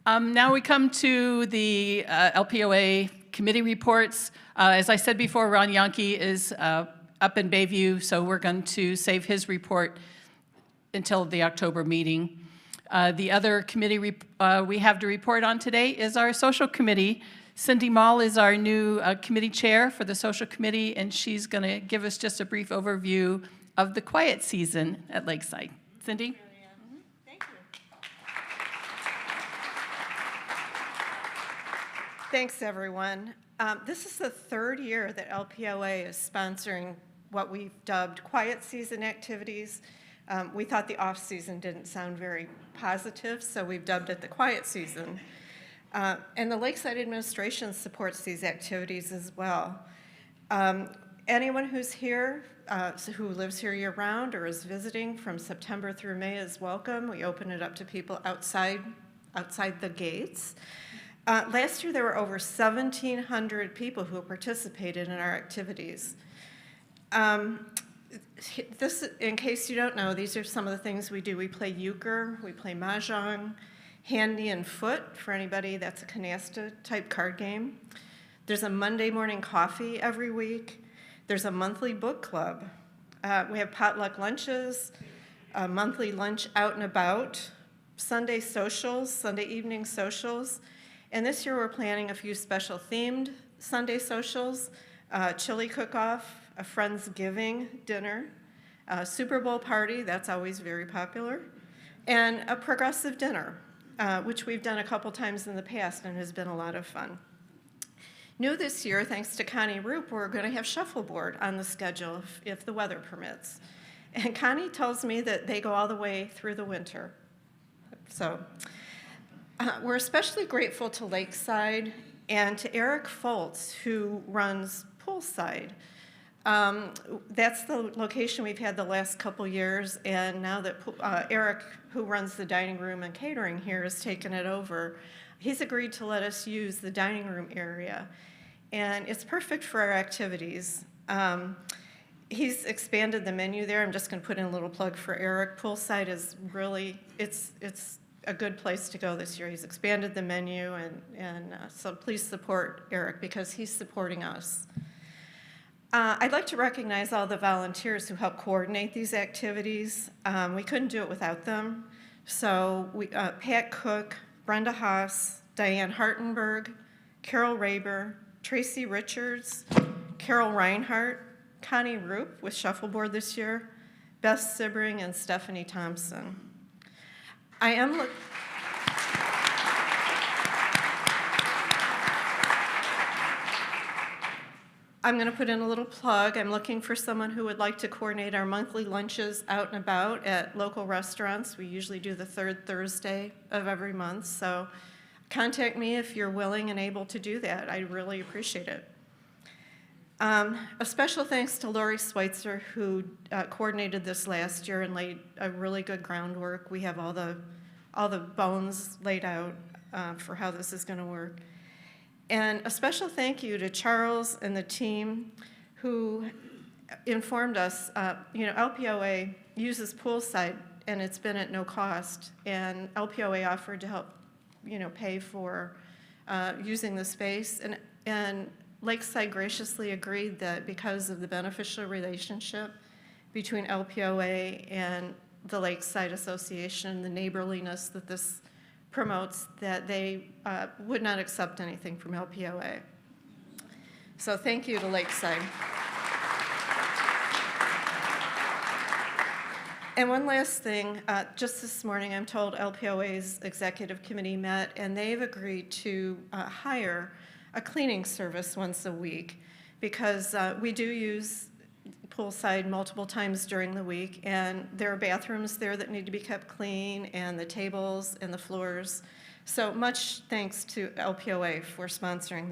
Now we come to the LPOA committee reports. As I said before, Ron Yankee is up in Bayview, so we're going to save his report until the October meeting. The other committee we have to report on today is our social committee. Cindy Mall is our new committee chair for the social committee, and she's going to give us just a brief overview of the quiet season at Lakeside. Cindy? Thank you. Thanks, everyone. This is the 3rd year that LPOA is sponsoring what we've dubbed quiet season activities. We thought the off season didn't sound very positive, so we've dubbed it the quiet season. And the Lakeside administration supports these activities as well. Anyone who's here, who lives here year-round or is visiting from September through May is welcome. We open it up to people outside the gates. Last year, there were over 1,700 people who participated in our activities. This, in case you don't know, these are some of the things we do. We play euchre, we play mahjong, handy and foot for anybody that's a canasta type card game. There's a Monday morning coffee every week. There's a monthly book club. We have potluck lunches, a monthly lunch out and about, Sunday socials, Sunday evening socials. And this year we're planning a few special themed Sunday socials, chili cook-off, a Friendsgiving dinner, a Super Bowl party, that's always very popular, and a progressive dinner, which we've done a couple times in the past and has been a lot of fun. New this year, thanks to Connie Roop, we're going to have shuffleboard on the schedule if the weather permits. And Connie tells me that they go all the way through the winter. So we're especially grateful to Lakeside and to Eric Foltz, who runs Poolside. That's the location we've had the last couple years, and now that Eric, who runs the dining room and catering here, has taken it over, he's agreed to let us use the dining room area. And it's perfect for our activities. He's expanded the menu there. I'm just going to put in a little plug for Eric. Poolside is really, it's a good place to go this year. He's expanded the menu, and so please support Eric because he's supporting us. I'd like to recognize all the volunteers who help coordinate these activities. We couldn't do it without them. So Pat Cook, Brenda Haas, Diane Hartenberg, Carol Raber, Tracy Richards, Carol Reinhart, Connie Roop with Shuffleboard this year, Beth Sibring, and Stephanie Thompson. I'm going to put in a little plug. I'm looking for someone who would like to coordinate our monthly lunches out and about at local restaurants. We usually do the third Thursday of every month, so contact me if you're willing and able to do that. I really appreciate it. A special thanks to Lori Schweitzer, who coordinated this last year and laid a really good groundwork. We have all the bones laid out for how this is going to work. And a special thank you to Charles and the team who informed us, LPOA uses Poolside and it's been at no cost. And LPOA offered to help, pay for using the space. And Lakeside graciously agreed that because of the beneficial relationship between LPOA and the Lakeside Association, the neighborliness that this promotes, that they would not accept anything from LPOA. So thank you to Lakeside. And one last thing, just this morning I'm told LPOA's executive committee met and they've agreed to hire a cleaning service once a week because we do use Poolside multiple times during the week, and there are bathrooms there that need to be kept clean, and the tables and the floors. So much thanks to LPOA for sponsoring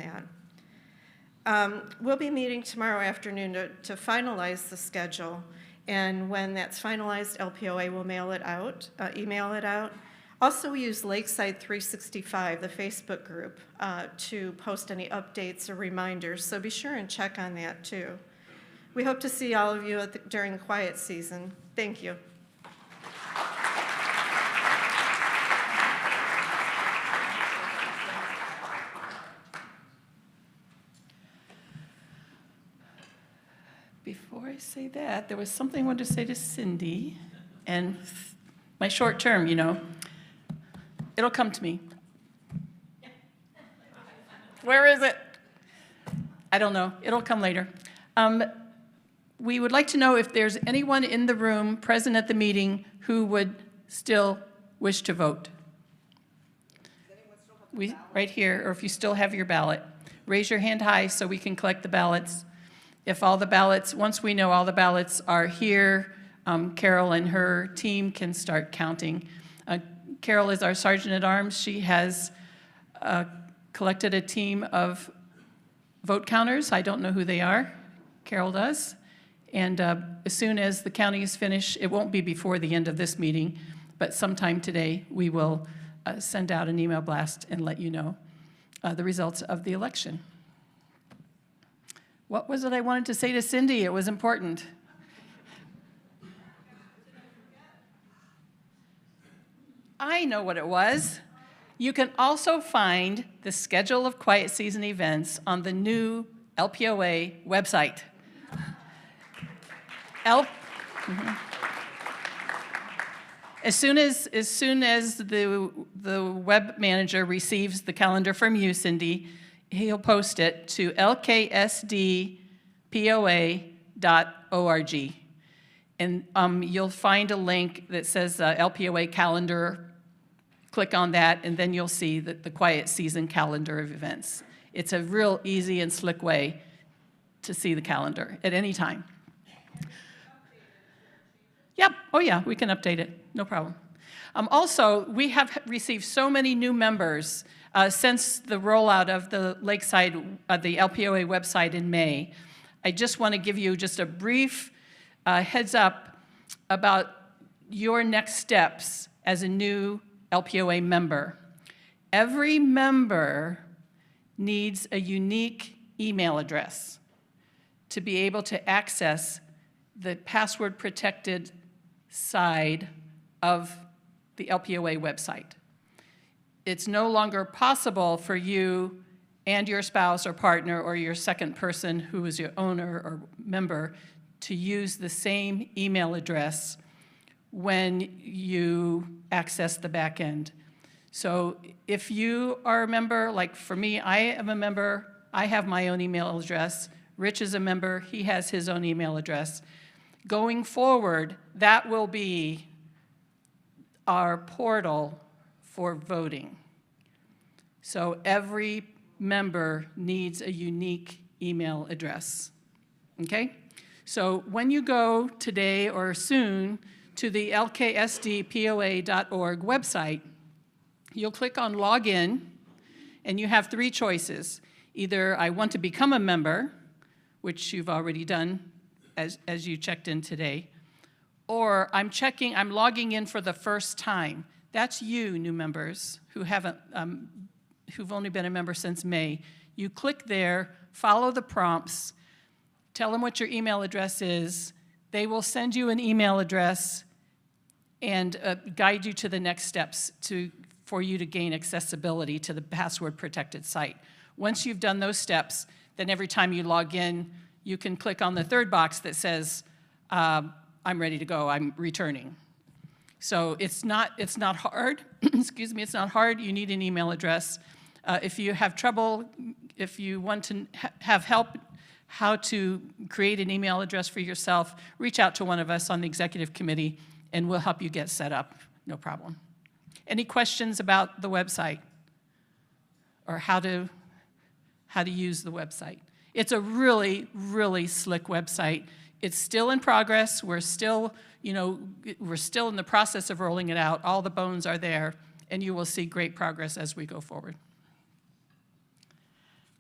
that. We'll be meeting tomorrow afternoon to finalize the schedule, and when that's finalized, LPOA will mail it out, email it out. Also, we use Lakeside 365, the Facebook group, to post any updates or reminders, so be sure and check on that too. We hope to see all of you during the quiet season. Thank you. Before I say that, there was something I wanted to say to Cindy, and my short term, it'll come to me. Where is it? I don't know. It'll come later. We would like to know if there's anyone in the room present at the meeting who would still wish to vote. Right here, or if you still have your ballot. Raise your hand high so we can collect the ballots. If all the ballots, once we know all the ballots are here, Carol and her team can start counting. Carol is our sergeant at arms. She has collected a team of vote counters. I don't know who they are. Carol does. And as soon as the counting is finished, it won't be before the end of this meeting, but sometime today we will send out an email blast and let you know the results of the election. What was it I wanted to say to Cindy? It was important. I know what it was. You can also find the schedule of quiet season events on the new LPOA website. As soon as the web manager receives the calendar from you, Cindy, he'll post it to lksdpoa.org. And you'll find a link that says LPOA calendar. Click on that, and then you'll see the quiet season calendar of events. It's a real easy and slick way to see the calendar at any time. Yep, oh yeah, we can update it, no problem. Also, we have received so many new members since the rollout of the Lakeside, the LPOA website in May. I just want to give you just a brief heads up about your next steps as a new LPOA member. Every member needs a unique email address to be able to access the password-protected side of the LPOA website. It's no longer possible for you and your spouse or partner or your second person who is your owner or member to use the same email address when you access the back end. So if you are a member, like for me, I am a member, I have my own email address. Rich is a member, he has his own email address. Going forward, that will be our portal for voting. So every member needs a unique email address, okay? So when you go today or soon to the lksdpoa.org website, you'll click on Login, and you have three choices. Either I want to become a member, which you've already done as you checked in today, or I'm logging in for the first time. That's you, new members, who've only been a member since May. You click there, follow the prompts, tell them what your email address is. They will send you an email address and guide you to the next steps for you to gain accessibility to the password-protected site. Once you've done those steps, then every time you log in, you can click on the third box that says, I'm ready to go, I'm returning. So it's not hard, excuse me, it's not hard. You need an email address. If you have trouble, if you want to have help how to create an email address for yourself, reach out to one of us on the executive committee and we'll help you get set up, no problem. Any questions about the website or how to use the website? It's a really, really slick website. It's still in progress. We're still in the process of rolling it out. All the bones are there, and you will see great progress as we go forward.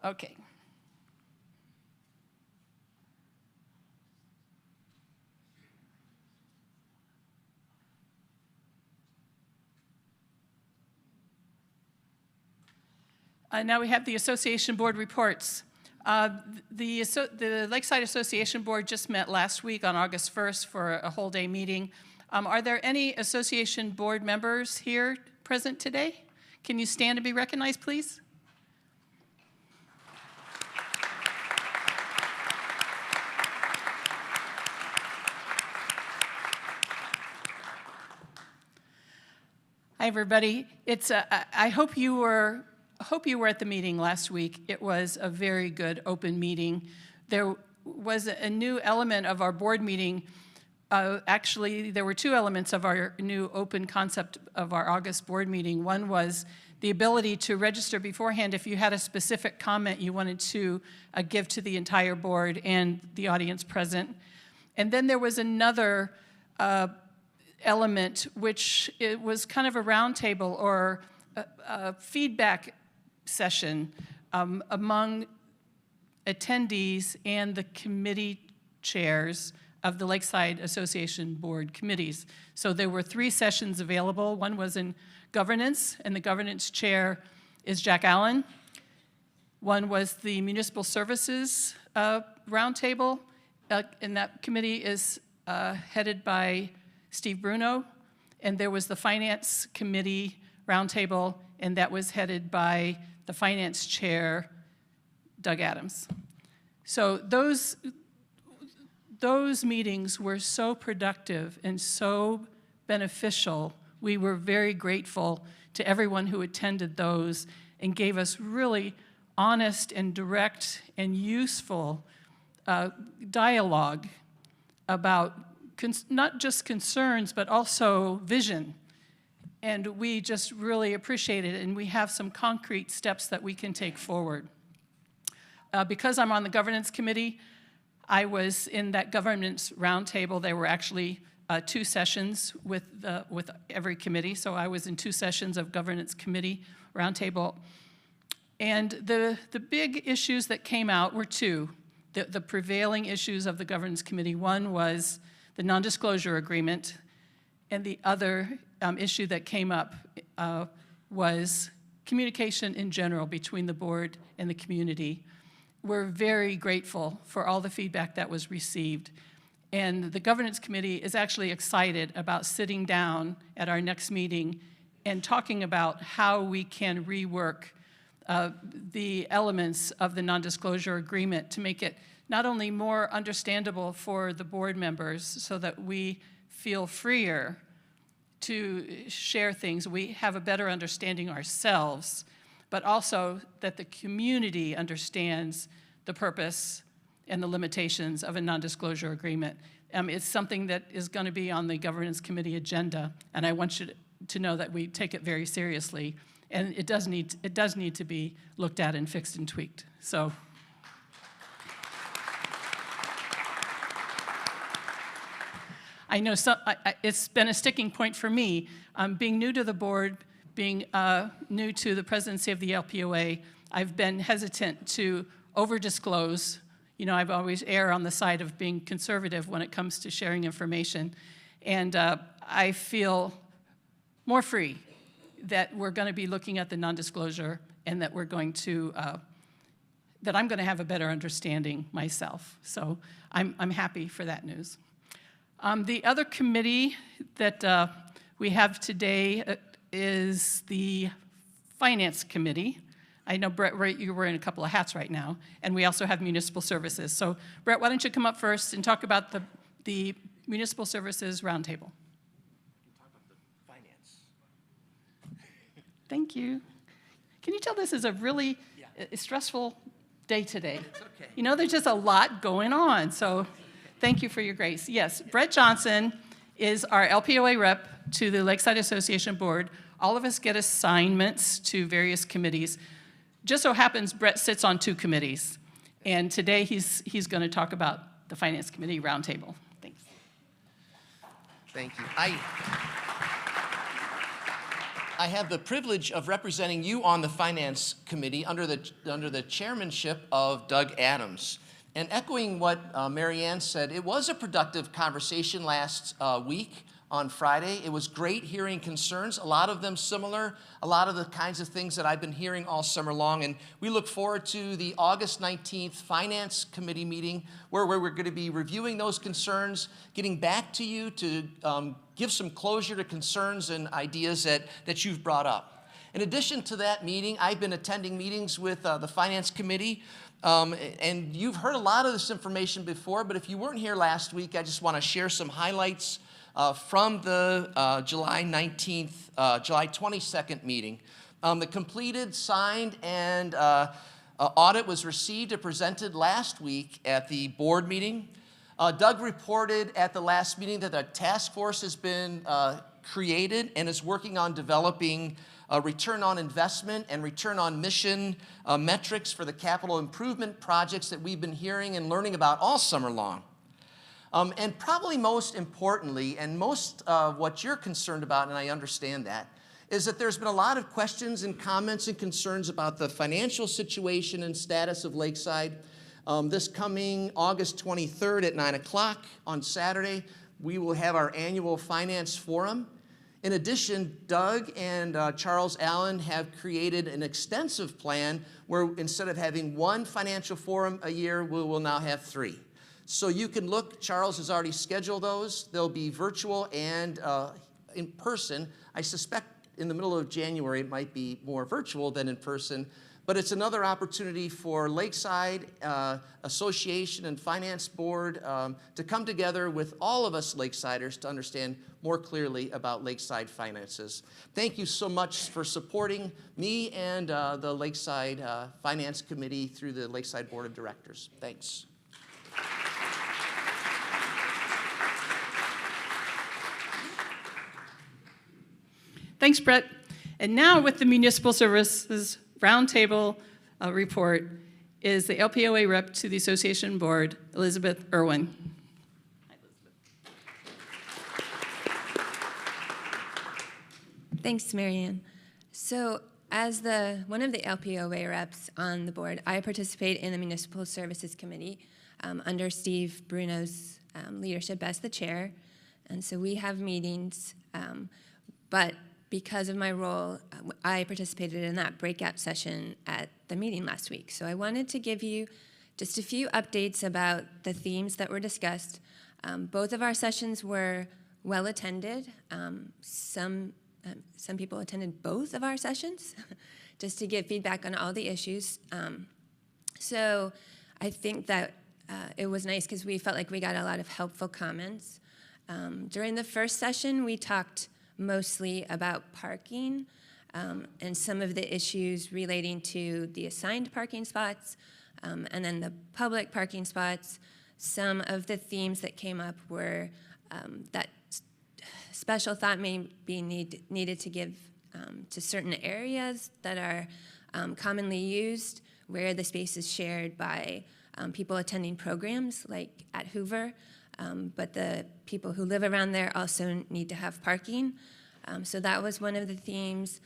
Okay. Now we have the association board reports. The Lakeside Association Board just met last week on August 1st for a whole day meeting. Are there any association board members here present today? Can you stand to be recognized, please? Hi, everybody. I hope you were at the meeting last week. It was a very good open meeting. There was a new element of our board meeting. Actually, there were two elements of our new open concept of our August board meeting. One was the ability to register beforehand if you had a specific comment you wanted to give to the entire board and the audience present. And then there was another element, which it was kind of a roundtable or a feedback session among attendees and the committee chairs of the Lakeside Association Board committees. So there were 3 sessions available. One was in governance, and the governance chair is Jack Allen. One was the municipal services roundtable, and that committee is headed by Steve Bruno. and there was the Finance Committee Roundtable, and that was headed by the Finance Chair, Doug Adams. So those meetings were so productive and so beneficial. We were very grateful to everyone who attended those and gave us really honest and direct and useful dialogue about not just concerns, but also vision. And we just really appreciate it, and we have some concrete steps that we can take forward. Because I'm on the governance committee, I was in that governance roundtable. There were actually 2 sessions with every committee, so I was in 2 sessions of governance committee roundtable. And the big issues that came out were 2. The prevailing issues of the governance committee. One was the non-disclosure agreement, and the other issue that came up was communication in general between the board and the community. We're very grateful for all the feedback that was received. And the governance committee is actually excited about sitting down at our next meeting and talking about how we can rework the elements of the non-disclosure agreement to make it not only more understandable for the board members so that we feel freer to share things, we have a better understanding ourselves, but also that the community understands the purpose and the limitations of a non-disclosure agreement. It's something that is going to be on the governance committee agenda, and I want you to know that we take it very seriously, and it does need to be looked at and fixed and tweaked. So. I know it's been a sticking point for me. Being new to the board, being new to the presidency of the LPOA, I've been hesitant to over-disclose. You know, I've always err on the side of being conservative when it comes to sharing information. And I feel more free that we're going to be looking at the non-disclosure and that we're going to, that I'm going to have a better understanding myself. So I'm happy for that news. The other committee that we have today is the Finance Committee. I know, Brett, you're wearing a couple of hats right now, and we also have Municipal Services. So, Brett, why don't you come up first and talk about the Municipal Services Roundtable. Talk about the finance. Thank you. Can you tell this is a really stressful day today? It's okay. You know, there's just a lot going on, so thank you for your grace. Yes, Brett Johnson is our LPOA rep to the Lakeside Association Board. All of us get assignments to various committees. Just so happens Brett sits on 2 committees, and today he's going to talk about the Finance Committee Roundtable. Thanks. Thank you. I have the privilege of representing you on the Finance Committee under the chairmanship of Doug Adams. And echoing what Mary Ann said, it was a productive conversation last week on Friday. It was great hearing concerns, a lot of them similar, a lot of the kinds of things that I've been hearing all summer long. And we look forward to the August 19th Finance Committee meeting where we're going to be reviewing those concerns, getting back to you to give some closure to concerns and ideas that you've brought up. In addition to that meeting, I've been attending meetings with the Finance Committee. And you've heard a lot of this information before, but if you weren't here last week, I just want to share some highlights from the July 22nd meeting. The completed, signed, and audit was received and presented last week at the board meeting. Doug reported at the last meeting that a task force has been created and is working on developing return on investment and return on mission metrics for the capital improvement projects that we've been hearing and learning about all summer long. And probably most importantly, and most of what you're concerned about, and I understand that, is that there's been a lot of questions and comments and concerns about the financial situation and status of Lakeside. This coming August 23rd at 9 o'clock on Saturday, we will have our annual finance forum. In addition, Doug and Charles Allen have created an extensive plan where instead of having 1 financial forum a year, we will now have 3. So you can look, Charles has already scheduled those. They'll be virtual and in person. I suspect in the middle of January it might be more virtual than in person, but it's another opportunity for Lakeside Association and Finance Board to come together with all of us Lakesiders to understand more clearly about Lakeside finances. Thank you so much for supporting me and the Lakeside Finance Committee through the Lakeside Board of Directors. Thanks. Thanks, Brett. And now with the Municipal Services Roundtable report is the LPOA rep to the Association Board, Elizabeth Irwin. Thanks, Marianne. So as one of the LPOA reps on the board, I participate in the Municipal Services Committee under Steve Bruno's leadership as the chair. And so we have meetings, but because of my role, I participated in that breakout session at the meeting last week. So I wanted to give you just a few updates about the themes that were discussed. Both of our sessions were well attended. Some people attended both of our sessions just to give feedback on all the issues. So I think that it was nice because we felt like we got a lot of helpful comments. During the first session, we talked mostly about parking and some of the issues relating to the assigned parking spots and then the public parking spots. Some of the themes that came up were that special thought may be needed to give to certain areas that are commonly used where the space is shared by people attending programs like at Hoover. But the people who live around there also need to have parking. So that was one of the themes.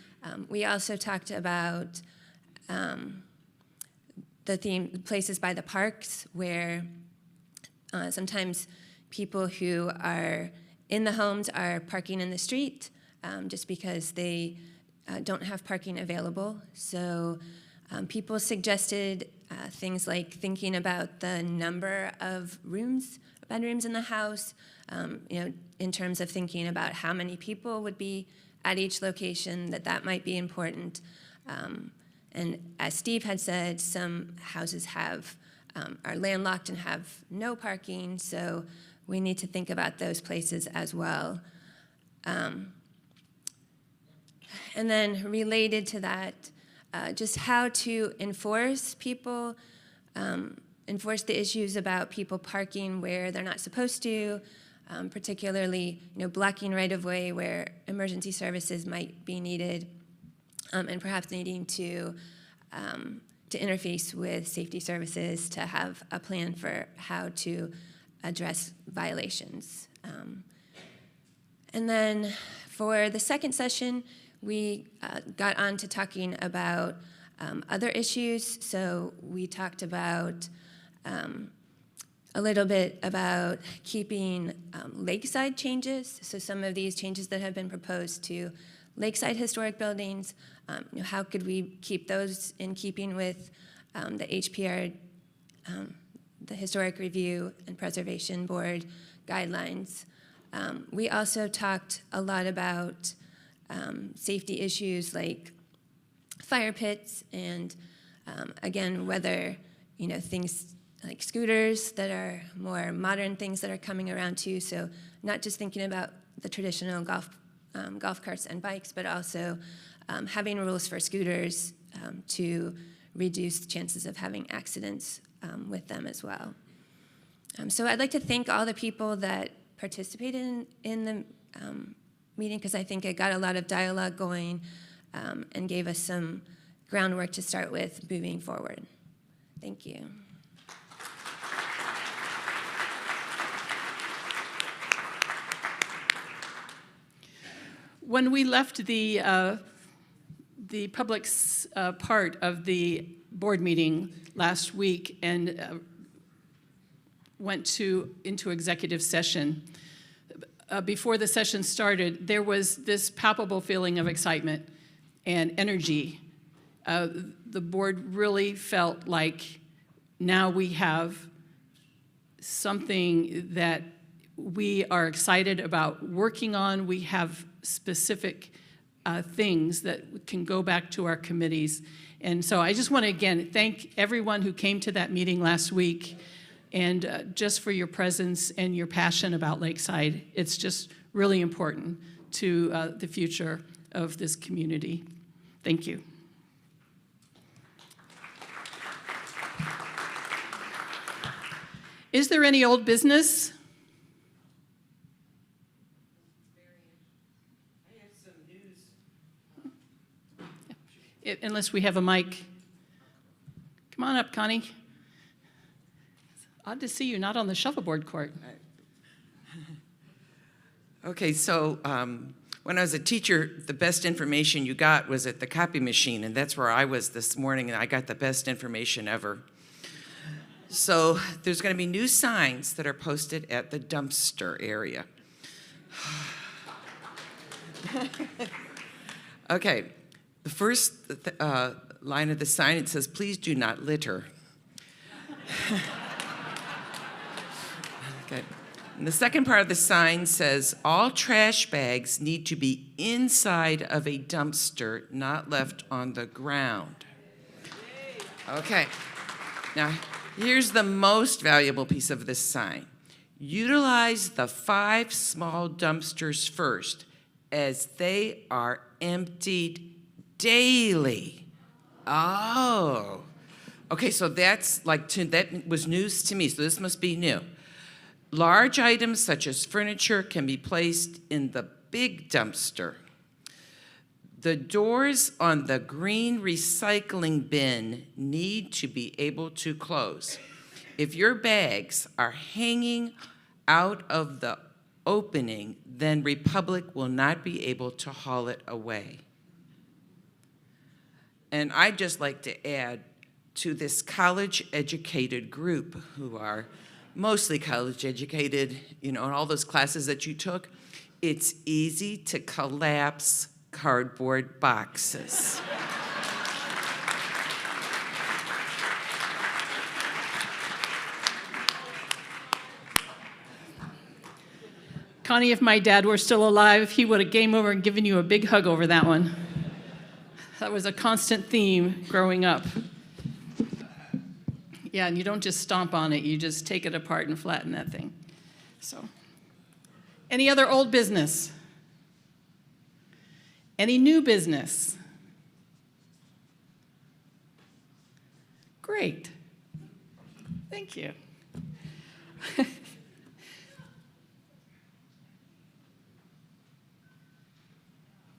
We also talked about the theme, places by the parks, where sometimes people who are in the homes are parking in the street just because they don't have parking available. So people suggested things like thinking about the number of bedrooms in the house, in terms of thinking about how many people would be at each location, that might be important. And as Steve had said, some houses are landlocked and have no parking, so we need to think about those places as well. And then related to that, just how to enforce the issues about people parking where they're not supposed to, particularly blocking right-of-way where emergency services might be needed, and perhaps needing to interface with safety services to have a plan for how to address violations. And then for the second session, we got on to talking about other issues. So we talked about a little bit about keeping lakeside changes. So some of these changes that have been proposed to lakeside historic buildings, how could we keep those in keeping with the HPR, the Historic Review and Preservation Board guidelines. We also talked a lot about safety issues like fire pits and, again, whether, things like scooters that are more modern things that are coming around too. So not just thinking about the traditional golf carts and bikes, but also having rules for scooters to reduce the chances of having accidents with them as well. So I'd like to thank all the people that participated in the meeting, because I think it got a lot of dialogue going and gave us some groundwork to start with moving forward. Thank you. When we left the public part of the board meeting last week and went into executive session, before the session started, there was this palpable feeling of excitement and energy. The board really felt like now we have something that we are excited about working on. We have specific things that can go back to our committees. And so I just want to, again, thank everyone who came to that meeting last week, and just for your presence and your passion about Lakeside. It's just really important to the future of this community. Thank you. Is there any old business? Unless we have a mic. Come on up, Connie. Odd to see you not on the shuffleboard court. Okay, so when I was a teacher, the best information you got was at the copy machine, and that's where I was this morning, and I got the best information ever. So there's going to be new signs that are posted at the dumpster area. Okay. The first line of the sign, it says, "Please do not litter." Okay. And the second part of the sign says, "All trash bags need to be inside of a dumpster, not left on the ground." Okay. Now, here's the most valuable piece of this sign. Utilize the 5 small dumpsters first, as they are emptied daily. Oh. Okay, so that's that was news to me, so this must be new. Large items such as furniture can be placed in the big dumpster. The doors on the green recycling bin need to be able to close. If your bags are hanging out of the opening, then Republic will not be able to haul it away. And I'd just like to add to this college-educated group, who are mostly college-educated, in all those classes that you took, it's easy to collapse cardboard boxes. Connie, if my dad were still alive, he would have came over and given you a big hug over that one. That was a constant theme growing up. Yeah, and you don't just stomp on it, you just take it apart and flatten that thing. So, any other old business? Any new business? Great. Thank you.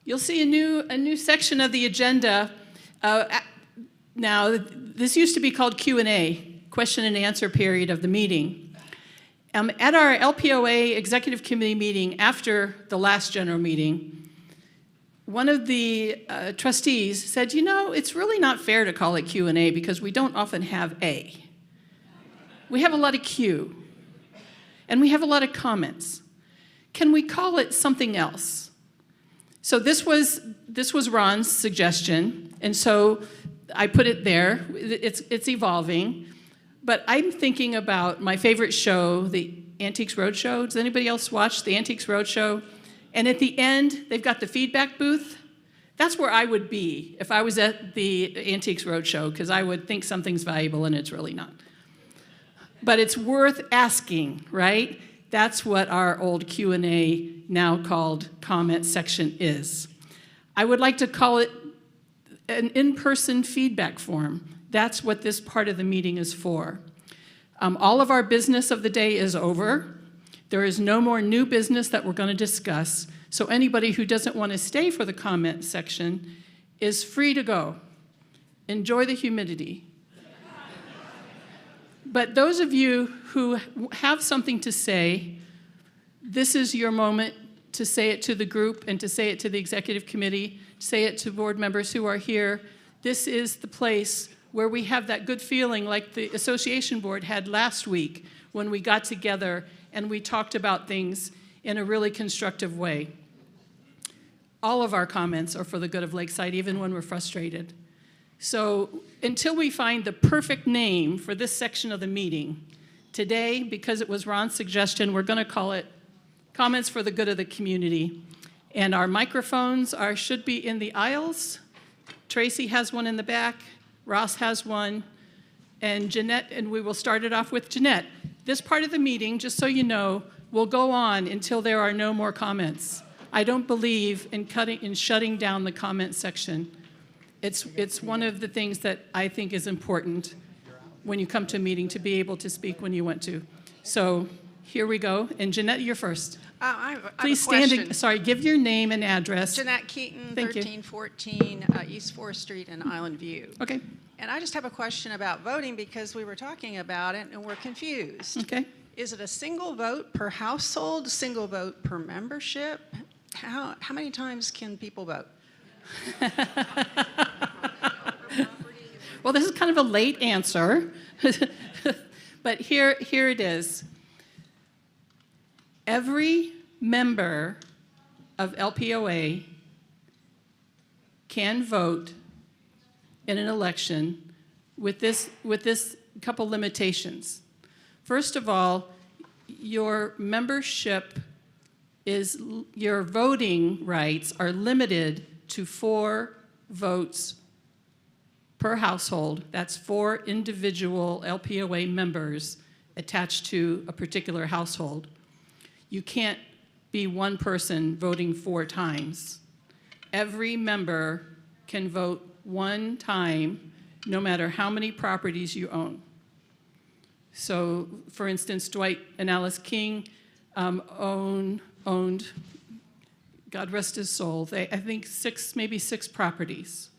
You'll see a new section of the agenda. Now, this used to be called Q&A, question and answer period of the meeting. At our LPOA Executive Committee meeting after the last general meeting, one of the trustees said, it's really not fair to call it Q&A because we don't often have A. We have a lot of Q, and we have a lot of comments. Can we call it something else? So this was Ron's suggestion, and so I put it there. It's evolving, but I'm thinking about my favorite show, the Antiques Roadshow. Does anybody else watch the Antiques Roadshow? And at the end, they've got the feedback booth. That's where I would be if I was at the Antiques Roadshow, because I would think something's valuable and it's really not. But it's worth asking, right? That's what our old Q&A, now called comment section, is. I would like to call it an in-person feedback form. That's what this part of the meeting is for. All of our business of the day is over. There is no more new business that we're going to discuss. So anybody who doesn't want to stay for the comment section is free to go. Enjoy the humidity. But those of you who have something to say, this is your moment to say it to the group and to say it to the executive committee, say it to board members who are here. This is the place where we have that good feeling like the association board had last week when we got together and we talked about things in a really constructive way. All of our comments are for the good of Lakeside, even when we're frustrated. So until we find the perfect name for this section of the meeting, today, because it was Ron's suggestion, we're going to call it Comments for the Good of the Community. And our microphones should be in the aisles. Tracy has one in the back, Ross has one, and Jeanette, and we will start it off with Jeanette. This part of the meeting, just so you know, will go on until there are no more comments. I don't believe in shutting down the comment section. It's one of the things that I think is important when you come to a meeting, to be able to speak when you want to. So here we go. And Jeanette, you're first. I have Please a question. give your name and address. Jeanette Keaton, Thank you. 1314 East 4th Street in Island View. Okay. And I just have a question about voting because we were talking about it and we're confused. Okay. Is it a single vote per household, single vote per membership? How many times can people vote? Well, this is kind of a late answer, but here it is. Every member of LPOA can vote in an election with this couple limitations. First of all, your membership your voting rights are limited to 4 votes per household. That's 4 individual LPOA members attached to a particular household. You can't be one person voting 4 times. Every member can vote 1 time, no matter how many properties you own. So, for instance, Dwight and Alice King owned, God rest his soul, I think maybe 6 properties.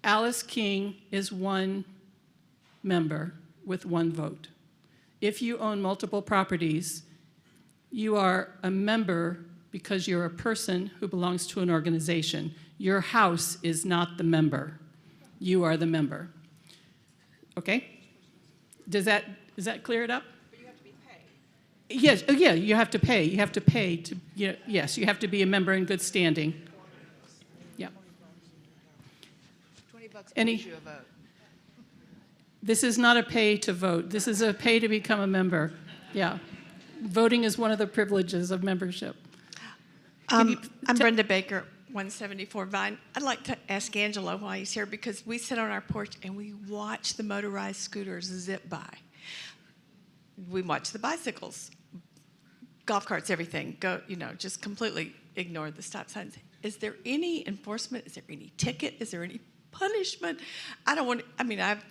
Alice King is 1 member with 1 vote. If you own multiple properties, you are a member because you're a person who belongs to an organization. Your house is not the member. You are the member. Okay? Does that clear it up? But you have to be paid. Yes, oh, yeah, you have to pay. You have to pay to, yes, you have to be a member in good standing. Yeah. $20 Any- pays you a vote. This is not a pay to vote. This is a pay to become a member. Yeah. Voting is one of the privileges of membership. I'm Brenda Baker, 174 Vine. I'd like to ask Angelo why he's here, because we sit on our porch and we watch the motorized scooters zip by. We watch the bicycles, golf carts, everything go, just completely ignore the stop signs. Is there any enforcement? Is there any ticket? Is there any punishment? I've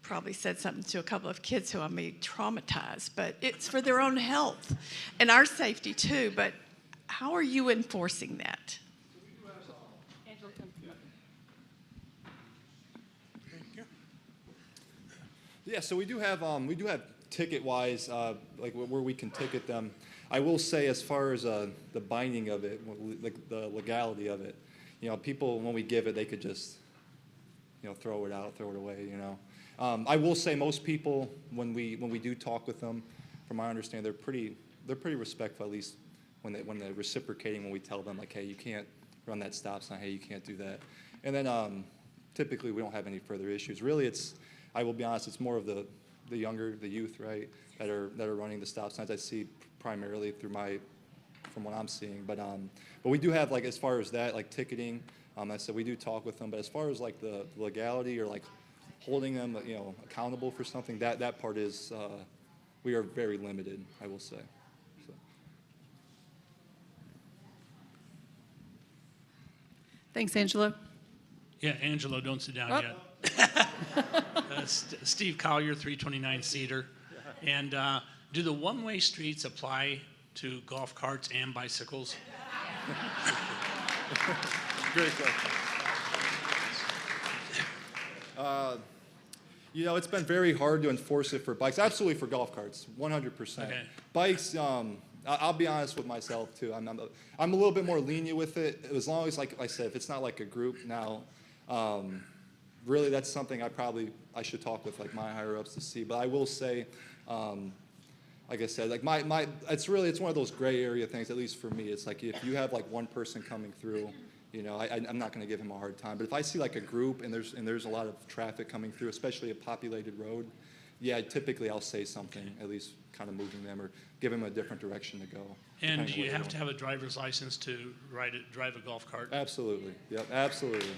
probably said something to a couple of kids who I made traumatized, but it's for their own health and our safety too. But how are you enforcing that? Yeah, so we do have ticket-wise, like where we can ticket them. I will say, as far as the binding of it, like the legality of it, people, when we give it, they could just, throw it out, throw it away, I will say most people, when we do talk with them, from my understanding, they're pretty respectful, at least when they're reciprocating, when we tell them, like, hey, you can't run that stop sign, hey, you can't do that. And then typically we don't have any further issues. Really, I will be honest, it's more of the youth, right, that are running the stop signs. I see primarily from what I'm seeing. But we do have, like, as far as that, like ticketing, I said we do talk with them. But as far as like the legality or like holding them, accountable for something, that part is we are very limited, I will say. So. Thanks, Angelo. Yeah, Angelo, don't sit down yet. Steve Collier, 329 Cedar. And do the one-way streets apply to golf carts and bicycles? Great question. It's been very hard to enforce it for bikes. Absolutely for golf carts, 100%. Okay. Bikes, I'll be honest with myself too. I'm a little bit more lenient with it, as long as, like I said, if it's not like a group now. Really, that's something I should talk with like my higher ups to see. But I will say, like I said, like it's one of those gray area things. At least for me, it's like if you have like one person coming through, I'm not going to give him a hard time. But if I see like a group and there's a lot of traffic coming through, especially a populated road, yeah, typically I'll say something, at least kind of moving them or give them a different direction to go. And depending on you where they're have to going. have a driver's license to drive a golf cart. Absolutely, yep, absolutely.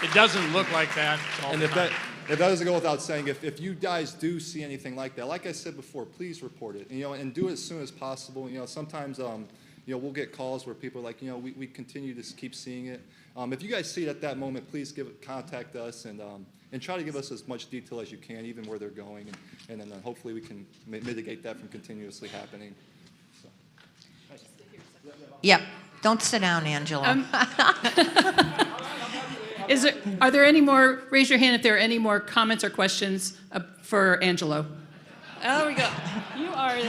It doesn't look like that all And the if time. that doesn't go without saying, if you guys do see anything like that, like I said before, please report it, and do it as soon as possible. Sometimes, we'll get calls where people are like, we continue to keep seeing it. If you guys see it at that moment, please contact us and try to give us as much detail as you can, even where they're going, and then hopefully we can mitigate that from continuously happening. So. Yep. Don't sit down, Angela. Are there any more, raise your hand if there are any more comments or questions for Angelo. Oh, we go.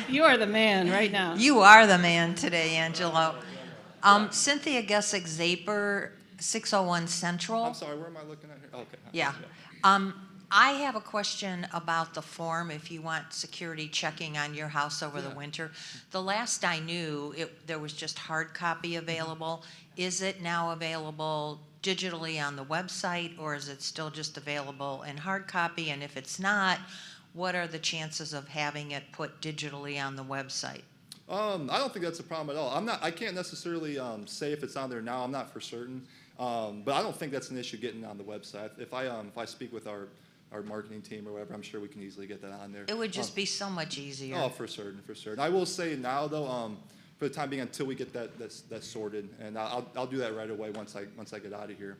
You are the man right now. You are the man today, Angelo. Cynthia Gessick-Zaper, 601 Central. I'm sorry, where am I looking at here? Okay. Yeah. I have a question about the form if you want security checking on your house over the winter. The last I knew, there was just hard copy available. Is it now available digitally on the website, or is it still just available in hard copy? And if it's not, what are the chances of having it put digitally on the website? I don't think that's a problem at all. I can't necessarily say if it's on there now. I'm not for certain, but I don't think that's an issue getting on the website. If I speak with our marketing team or whatever, I'm sure we can easily get that on there. It would just be so much easier. Oh, for certain, for certain. I will say now though, for the time being, until we get that sorted, and I'll do that right away once I get out of here.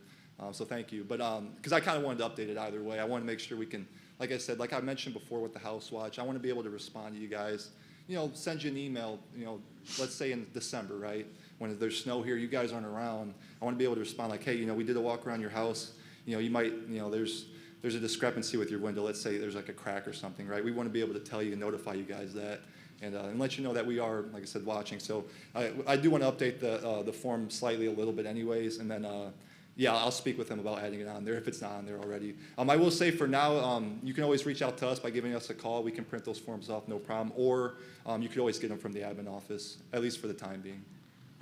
So thank you. But because I kind of wanted to update it either way, I want to make sure we can, like I said, like I mentioned before with the House Watch, I want to be able to respond to you guys. Send you an email, let's say in December, right? When there's snow here, you guys aren't around. I want to be able to respond like, hey, we did a walk around your house. You might, there's a discrepancy with your window. Let's say there's like a crack or something, right? We want to be able to tell you and notify you guys that, and let you know that we are, like I said, watching. So I do want to update the form slightly a little bit anyways, and then yeah, I'll speak with them about adding it on there if it's not on there already. I will say for now, you can always reach out to us by giving us a call. We can print those forms off, no problem. Or you could always get them from the admin office, at least for the time being.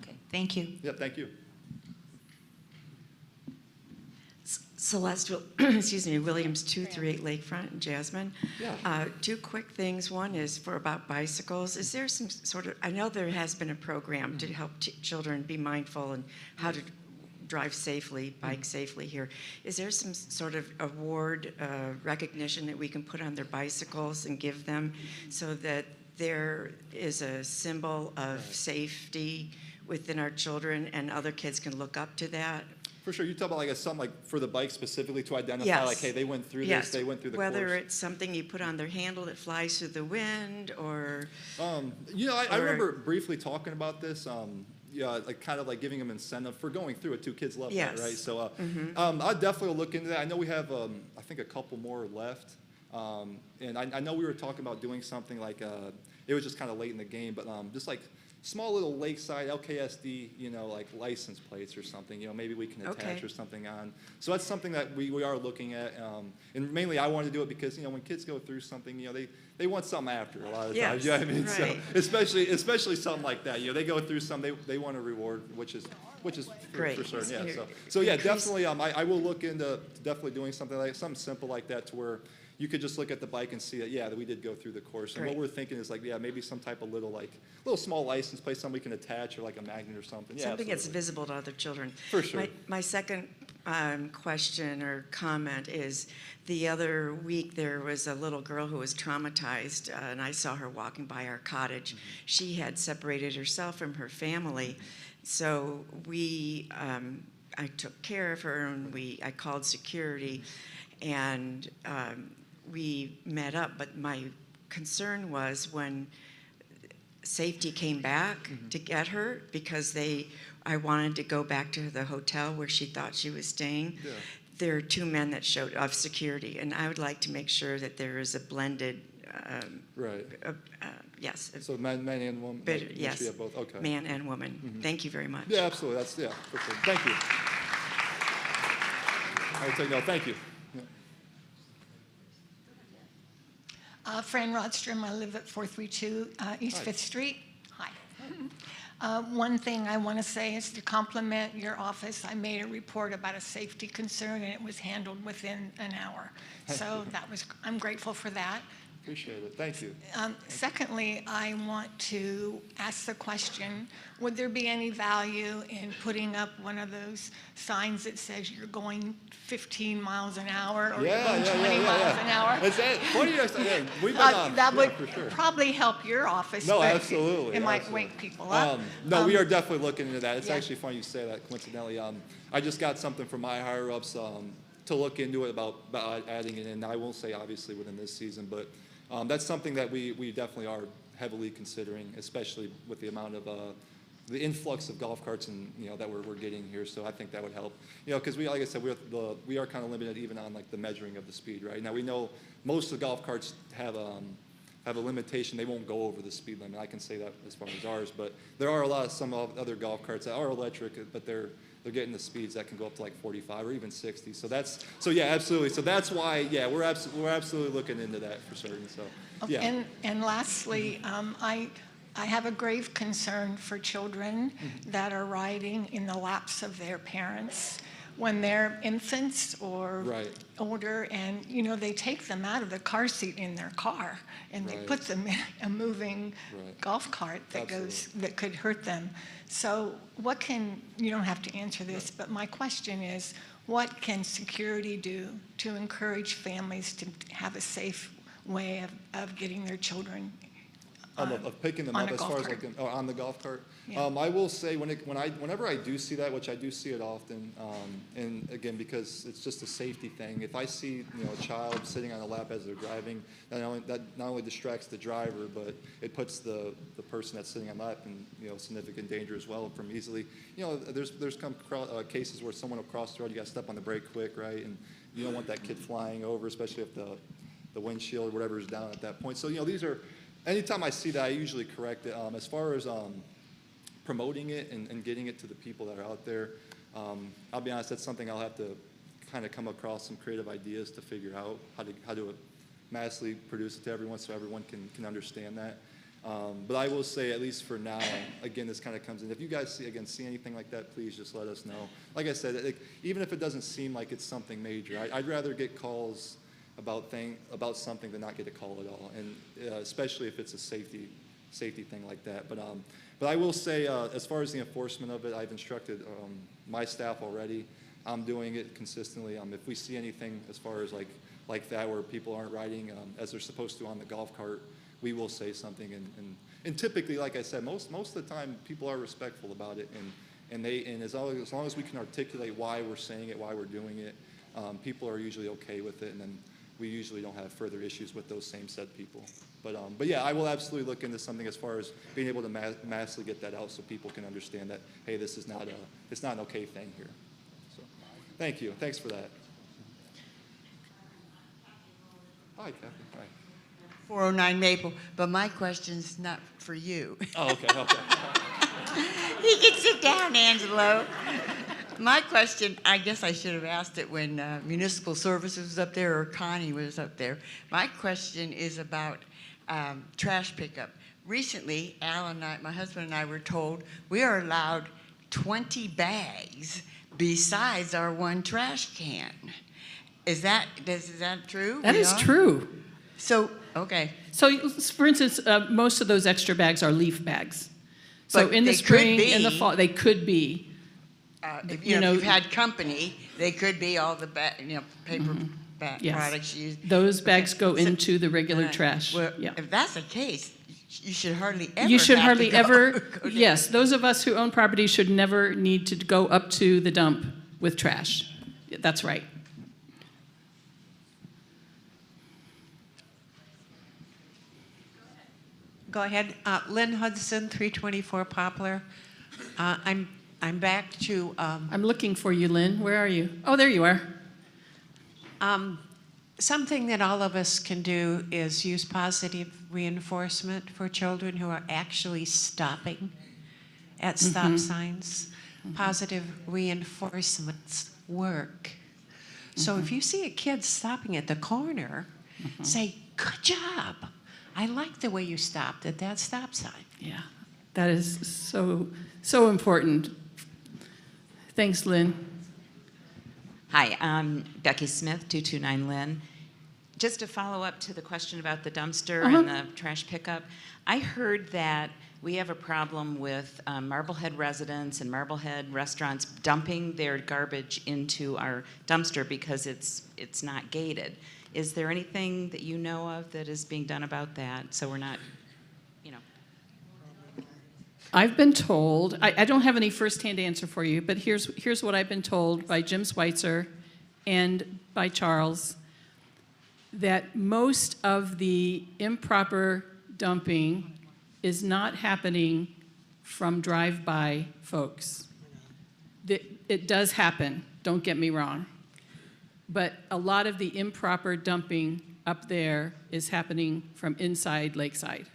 Okay, thank you. Yeah, thank you. Celeste, excuse me, Williams 238 Lakefront, Jasmine. Yeah. Two quick things. One is about bicycles. Is there some sort of, I know there has been a program to help children be mindful and how to drive safely, bike safely here. Is there some sort of award recognition that we can put on their bicycles and give them so that there is a symbol of safety within our children and other kids can look up to that? For sure. You talk about like something like for the bike specifically to identify Yes. like, hey, they went through Yes. this, they went through the Whether course. it's something you put on their handle that flies through the wind or... I remember briefly talking about this. Yeah, like kind of like giving them incentive for going through it too. Kids love Yes. that, right? So I definitely will look into that. I know we have, I think, a couple more left. And I know we were talking about doing something like, it was just kind of late in the game, but just like small little lakeside LKSD, like license plates or something, maybe we can attach or something on. So that's something that we are looking at. And mainly I want to do it because, when kids go through something, they want something after a lot of times. You know what I mean? Right. So especially something like that. They go through something, they want a reward, which is Great. for certain. Yeah. So yeah, definitely. I will look into definitely doing something simple like that to where you could just look at the bike and see that, yeah, that we did go through the course. And what we're thinking is like, yeah, maybe some type of little small license plate, something we can attach or like a magnet or something. Yeah, something that's absolutely. visible to other children. For sure. My second question or comment is the other week there was a little girl who was traumatized, and I saw her walking by our cottage. She had separated herself from her family, so I took care of her, and I called security, and we met up. But my concern was when safety came back to get her, because I wanted to go back to the hotel where she thought she was staying. Yeah. There are two men that showed of security, and I would like to make sure that there is a blended. Right. Yes. So man and woman. Yes. Yeah, both. Okay. Man and woman. Thank you very much. Yeah, absolutely. For sure. Thank you. I would say no. Thank you. Fran Rodstrom, I live at 432 East Hi. 5th Street. Hi. One thing I want to say is to compliment your office. I made a report about a safety concern, and it was handled within an hour. So I'm grateful for that. Appreciate it. Thank you. Secondly, I want to ask the question, would there be any value in putting up one of those signs that says you're going 15 miles an hour or you're going 20 miles an hour? Funny you say that. We've been that would for sure. probably help your office. No, but absolutely. It might absolutely. wake people up. No, we are definitely looking into that. It's yeah. actually funny you say that, coincidentally. I just got something from my higher-ups to look into it about adding it in. I won't say, obviously, within this season, but that's something that we definitely are heavily considering, especially with the amount of the influx of golf carts and that we're getting here. So I think that would help. Because like I said, we are kind of limited even on like the measuring of the speed. Right now, we know most of the golf carts have a limitation. They won't go over the speed limit. I can say that as far as ours, but there are some other golf carts that are electric, but they're getting the speeds that can go up to like 45 or even 60. So yeah, absolutely. So that's why, we're absolutely looking into that for certain. So yeah. And lastly, I have a grave concern for children that are riding in the laps of their parents when they're infants or older, and they take them out of the car seat in their car and they put them in a moving golf cart that could hurt them. So you don't have to answer this, but my question is, what can security do to encourage families to have a safe way of getting their children of picking them up as far as like on the golf cart. Yeah. I will say whenever I do see that, which I do see it often, and again because it's just a safety thing. If I see a child sitting on a lap as they're driving, that not only distracts the driver, but it puts the person that's sitting on the lap in significant danger as well from easily. There's come cases where someone will cross the road, you got to step on the brake quick, right? And you don't want that kid flying over, especially if the windshield or whatever is down at that point. So these are. Anytime I see that, I usually correct it. As far as promoting it and getting it to the people that are out there, I'll be honest, that's something I'll have to kind of come across some creative ideas to figure out how to massively produce it to everyone so everyone can understand that. But I will say, at least for now, again, this kind of comes in. If you guys see anything like that, please just let us know. Like I said, even if it doesn't seem like it's something major, I'd rather get calls about something than not get a call at all, and especially if it's a safety thing like that. But I will say, as far as the enforcement of it, I've instructed my staff already. I'm doing it consistently. If we see anything as far as like that where people aren't riding as they're supposed to on the golf cart, we will say something. And typically, like I said, most of the time people are respectful about it, and as long as we can articulate why we're saying it, why we're doing it, people are usually okay with it, and then we usually don't have further issues with those same set people. But yeah, I will absolutely look into something as far as being able to massively get that out so people can understand that, hey, this is not an okay thing here. So thank you. Thanks for that. Hi, Kathy. Hi. 409 Maple, but my question's not for you. Oh, okay. You can sit down, Angelo. My question, I guess I should have asked it when Municipal Services was up there or Connie was up there. My question is about trash pickup. Recently, my husband and I were told we are allowed 20 bags besides our one trash can. Is that true? That is true. So, okay. So, for instance, most of those extra bags are leaf bags. So but in the spring, in the fall, they could be. If you've had company, they could be all the paper products used. Those bags go into the regular trash. Well, if that's the case, you should hardly ever. You should have hardly to go, ever. go Yes, those of us who own property should never need to go up to the dump with trash. That's right. Go ahead. Lynn Hudson, 324 Poplar. I'm back to... I'm looking for you, Lynn. Where are you? Oh, there you are. Something that all of us can do is use positive reinforcement for children who are actually stopping at stop signs. Positive reinforcements work. So if you see a kid stopping at the corner, say, "Good job. I like the way you stopped at that stop sign." Yeah. That is so important. Thanks, Lynn. Hi, I'm Becky Smith, 229 Lynn. Just to follow up to the question about the dumpster and the trash pickup, I heard that we have a problem with Marblehead residents and Marblehead restaurants dumping their garbage into our dumpster because it's not gated. Is there anything that you know of that is being done about that, so we're not, you know? I've been told, I don't have any firsthand answer for you, but here's what I've been told by Jim Schweitzer and by Charles, that most of the improper dumping is not happening from drive-by folks. It does happen, don't get me wrong, but a lot of the improper dumping up there is happening from inside Lakeside.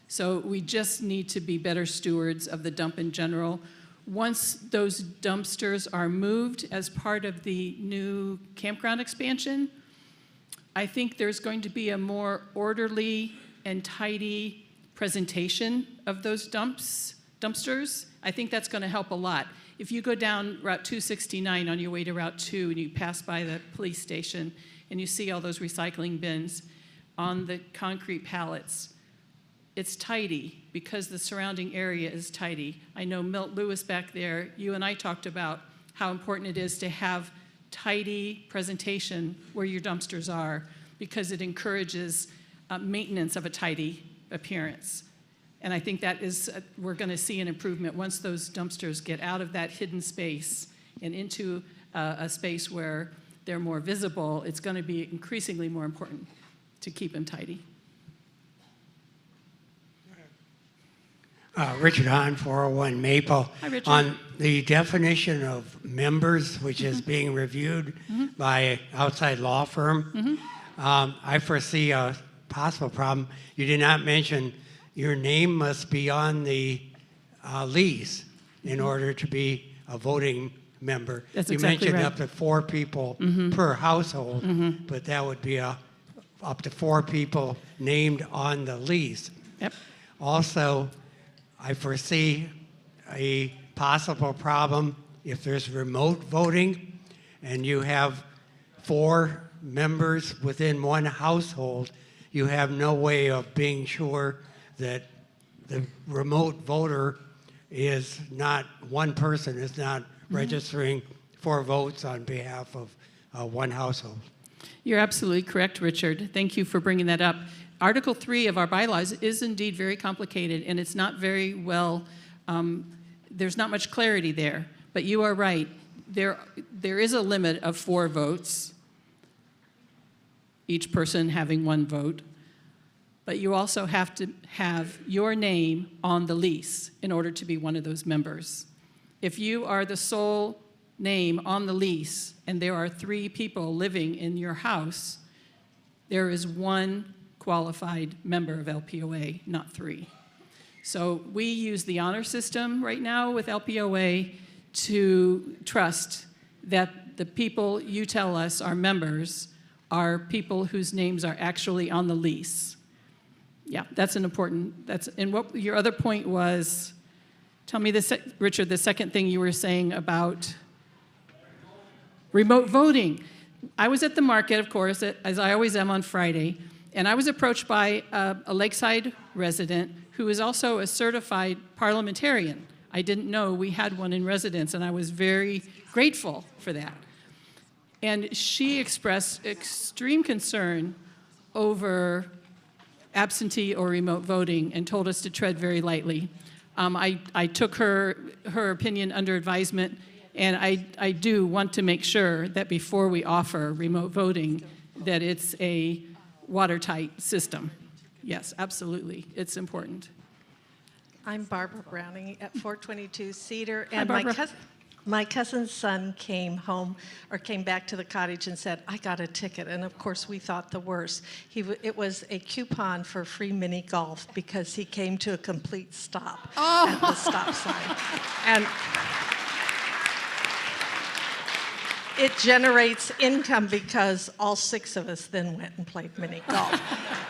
So we just need to be better stewards of the dump in general. Once those dumpsters are moved as part of the new campground expansion, I think there's going to be a more orderly and tidy presentation of those dumpsters. I think that's going to help a lot. If you go down Route 269 on your way to Route 2 and you pass by the police station and you see all those recycling bins on the concrete pallets, it's tidy because the surrounding area is tidy. I know Milt Lewis back there, you and I talked about how important it is to have tidy presentation where your dumpsters are because it encourages maintenance of a tidy appearance. And I think that is, we're going to see an improvement once those dumpsters get out of that hidden space and into a space where they're more visible. It's going to be increasingly more important to keep them tidy. Richard Hahn, 401 Maple. Hi, Richard. On the definition of members, which is being reviewed by an outside law firm, I foresee a possible problem. You did not mention your name must be on the lease in order to be a voting member. That's you exactly mentioned right. up to 4 people per household, but that would be up to 4 people named on the lease. Yep. Also, I foresee a possible problem if there's remote voting and you have 4 members within one household, you have no way of being sure that the remote voter is not, one person is not registering 4 votes on behalf of one household. You're absolutely correct, Richard. Thank you for bringing that up. Article 3 of our bylaws is indeed very complicated, and it's not very well, there's not much clarity there. But you are right. There is a limit of 4 votes, each person having 1 vote. But you also have to have your name on the lease in order to be one of those members. If you are the sole name on the lease and there are 3 people living in your house, there is 1 qualified member of LPOA, not 3. So we use the honor system right now with LPOA to trust that the people you tell us are members are people whose names are actually on the lease. Yeah, that's an important, and what your other point was, tell me this, Richard, the second thing you were saying about remote voting. I was at the market, of course, as I always am on Friday, and I was approached by a Lakeside resident who is also a certified parliamentarian. I didn't know we had one in residence, and I was very grateful for that. And she expressed extreme concern over absentee or remote voting and told us to tread very lightly. I took her opinion under advisement, and I do want to make sure that before we offer remote voting, that it's a watertight system. Yes, absolutely, it's important. I'm Barbara Browning at 422 Cedar, Hi, and Barbara. my cousin's son came home or came back to the cottage and said, I got a ticket. And of course, we thought the worst. It was a coupon for free mini golf because he came to a complete stop at the stop sign. And it generates income because all 6 of us then went and played mini golf.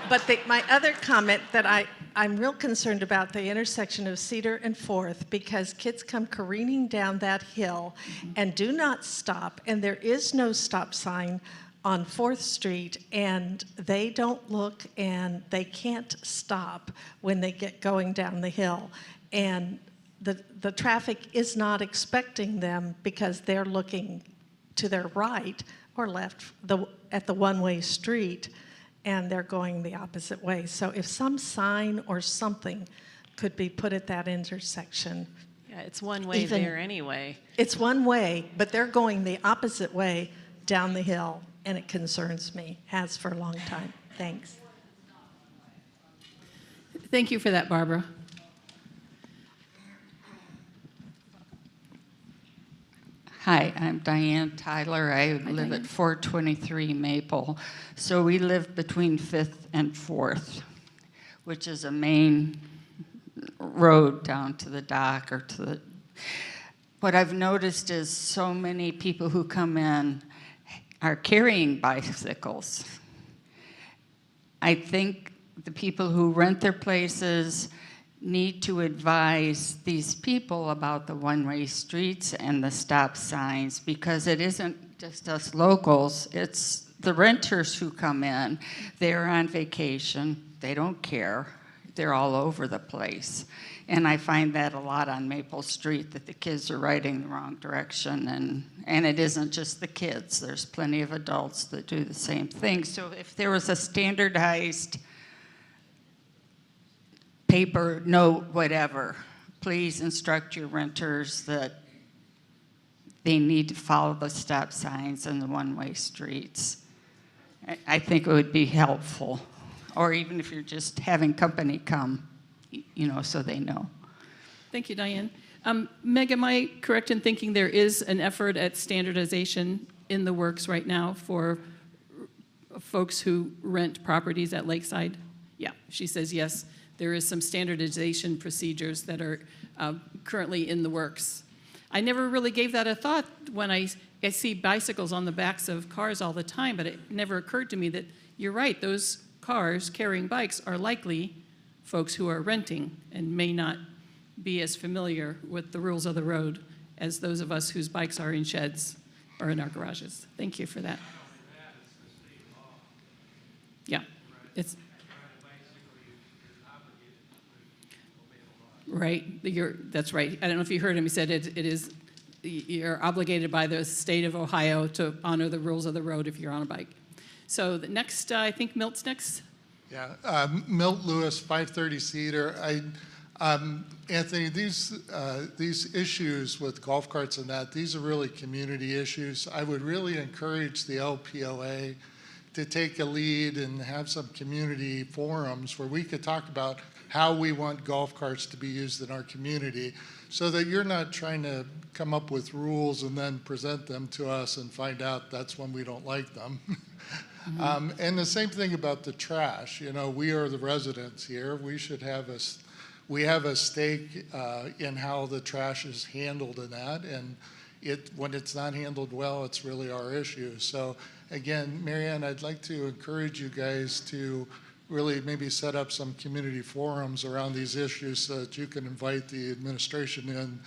But my other comment that I'm real concerned about the intersection of Cedar and 4th because kids come careening down that hill and do not stop, and there is no stop sign on 4th Street, and they don't look and they can't stop when they get going down the hill. And the traffic is not expecting them because they're looking to their right or left at the one-way street, and they're going the opposite way. So if some sign or something could be put at that intersection. Yeah, it's one way there anyway. It's one way, but they're going the opposite way down the hill, and it concerns me, has for a long time. Thanks. Thank you for that, Barbara. Hi, I'm Diane Tyler. I live at 423 Maple. So we live between 5th and 4th, which is a main road down to the dock or to the... What I've noticed is so many people who come in are carrying bicycles. I think the people who rent their places need to advise these people about the one-way streets and the stop signs, because it isn't just us locals, it's the renters who come in. They're on vacation, they don't care, they're all over the place. And I find that a lot on Maple Street, that the kids are riding the wrong direction, and it isn't just the kids, there's plenty of adults that do the same thing. So if there was a standardized paper, note, whatever, please instruct your renters that they need to follow the stop signs and the one-way streets. I think it would be helpful. Or even if you're just having company come, you know, so they know. Thank you, Diane. Meg, am I correct in thinking there is an effort at standardization in the works right now for folks who rent properties at Lakeside? Yeah, she says yes. There is some standardization procedures that are currently in the works. I never really gave that a thought when I see bicycles on the backs of cars all the time, but it never occurred to me that you're right, those cars carrying bikes are likely folks who are renting and may not be as familiar with the rules of the road as those of us whose bikes are in sheds or in our garages. Thank you for that. Yeah, it's... Right, that's right. I don't know if you heard him, he said you're obligated by the state of Ohio to honor the rules of the road if you're on a bike. So the next, I think Milt's next. Yeah, Milt Lewis, 530 Cedar. Anthony, these issues with golf carts and that, these are really community issues. I would really encourage the LPOA to take a lead and have some community forums where we could talk about how we want golf carts to be used in our community, so that you're not trying to come up with rules and then present them to us and find out that's when we don't like them. Mm-hmm. And the same thing about the trash. You know, we are the residents here. We should have we have a stake in how the trash is handled in that, and when it's not handled well, it's really our issue. So again, Marianne, I'd like to encourage you guys to really maybe set up some community forums around these issues so that you can invite the administration in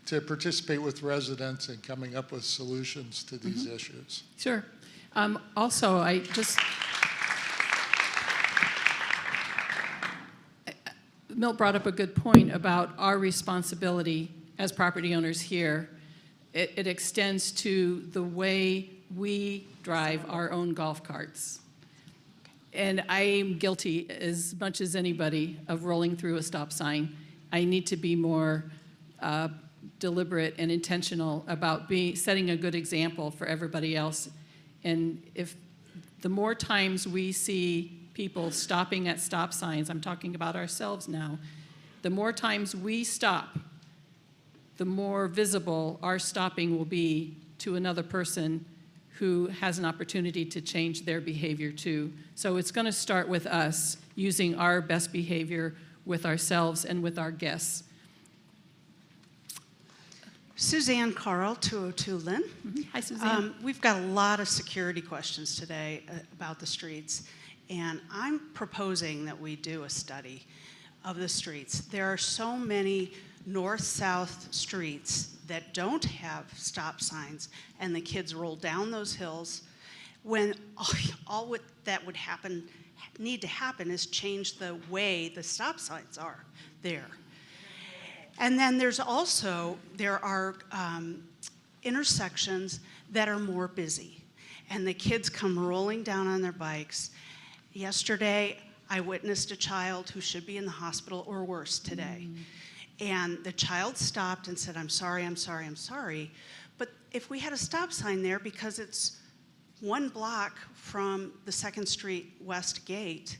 to participate with residents in coming up with solutions to these issues. Sure. Also, Milt brought up a good point about our responsibility as property owners here. It extends to the way we drive our own golf carts. And I am guilty as much as anybody of rolling through a stop sign. I need to be more deliberate and intentional about setting a good example for everybody else. And if the more times we see people stopping at stop signs, I'm talking about ourselves now, the more times we stop, the more visible our stopping will be to another person who has an opportunity to change their behavior too. So it's going to start with us using our best behavior with ourselves and with our guests. Suzanne Carl, 202 Lynn. Hi, Suzanne. We've got a lot of security questions today about the streets, and I'm proposing that we do a study of the streets. There are so many north-south streets that don't have stop signs, and the kids roll down those hills when that would need to happen is change the way the stop signs are there. And then there are intersections that are more busy, and the kids come rolling down on their bikes. Yesterday, I witnessed a child who should be in the hospital or worse today. And the child stopped and said, "I'm sorry, I'm sorry, I'm sorry." But if we had a stop sign there, because it's 1 block from the 2nd Street West Gate,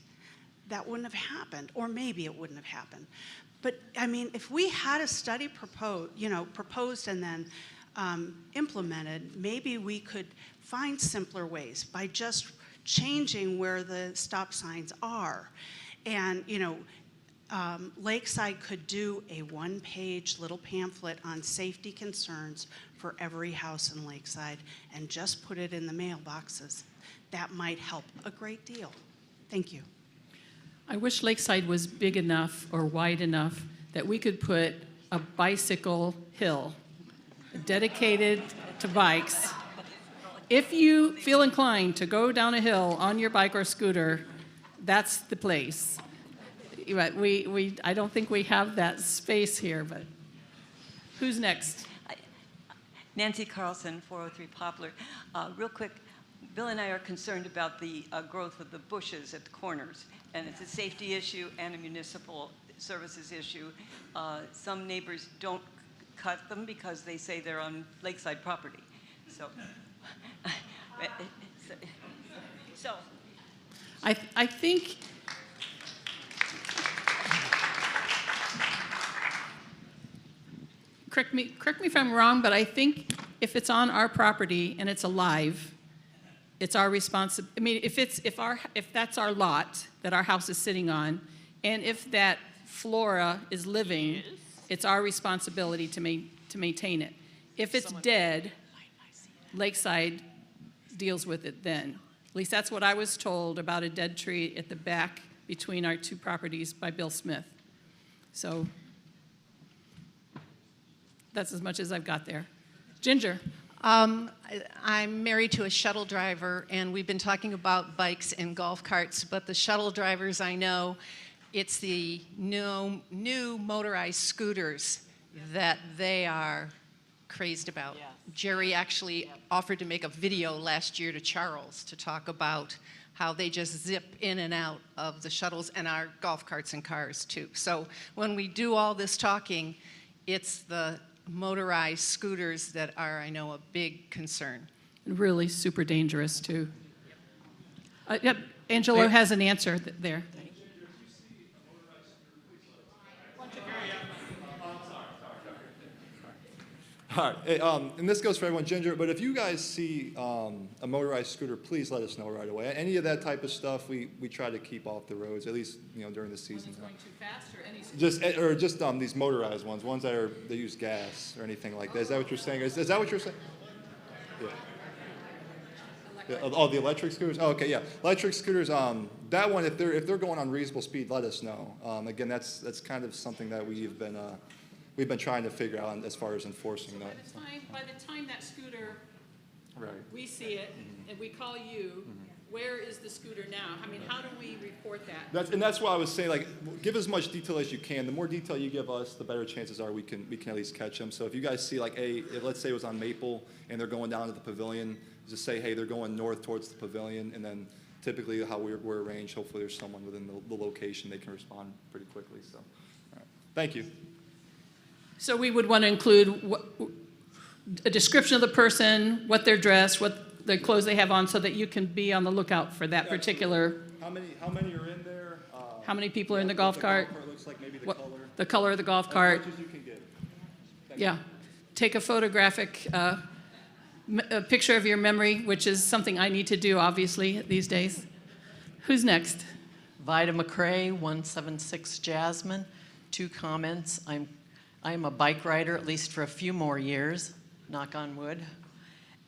that wouldn't have happened, or maybe it wouldn't have happened. But I mean, if we had a study proposed and then implemented, maybe we could find simpler ways by just changing where the stop signs are. And Lakeside could do a 1-page little pamphlet on safety concerns for every house in Lakeside and just put it in the mailboxes. That might help a great deal. Thank you. I wish Lakeside was big enough or wide enough that we could put a bicycle hill dedicated to bikes. If you feel inclined to go down a hill on your bike or scooter, that's the place. But I don't think we have that space here, but who's next? Nancy Carlson, 403 Poplar. Real quick, Bill and I are concerned about the growth of the bushes at the corners, and it's a safety issue and a municipal services issue. Some neighbors don't cut them because they say they're on lakeside property. So, I think correct me if I'm wrong, but I think if it's on our property and it's alive, it's our responsibility. I mean, if that's our lot that our house is sitting on, and if that flora is living, it's our responsibility to maintain it. If it's dead, Lakeside deals with it then. At least that's what I was told about a dead tree at the back between our 2 properties by Bill Smith. So that's as much as I've got there. Ginger. I'm married to a shuttle driver, and we've been talking about bikes and golf carts, but the shuttle drivers I know, it's the new motorized scooters that they are crazed about. Yeah. Jerry actually offered to make a video last year to Charles to talk about how they just zip in and out of the shuttles and our golf carts and cars too. So when we do all this talking, it's the motorized scooters that are, I know, a big concern. Really super dangerous too. Yep, Angelo has an answer there. All right, hey, and this goes for everyone, Ginger, but if you guys see a motorized scooter, please let us know right away. Any of that type of stuff, we try to keep off the roads, at least during the season. Going too fast or any Just these motorized ones that use gas or anything like that. Is that what you're saying? Is that what you're saying? Yeah. Oh, the electric scooters? Oh, okay, yeah. Electric scooters, that one, if they're going on reasonable speed, let us know. Again, that's kind of something that we've been trying to figure out as far as enforcing that. By the time that scooter, right. We see it, and we call you, where is the scooter now? I mean, how do we report that? That's why I was saying, give as much detail as you can. The more detail you give us, the better chances are we can at least catch them. So if you guys see, if let's say it was on Maple, and they're going down to the pavilion, just say, hey, they're going north towards the pavilion, and then typically how we're arranged, hopefully there's someone within the location, they can respond pretty quickly. So, all right. Thank you. So we would want to include a description of the person, what they're dressed, what the clothes they have on, so that you can be on the lookout for that particular. How many are in there? How many people are in the golf cart? Looks like maybe color. The color of the golf cart. As much as you can get. Yeah. Take a photographic a picture of your memory, which is something I need to do, obviously, these days. Who's next? Vida McCrae, 176 Jasmine. 2 comments. I'm a bike rider, at least for a few more years, knock on wood.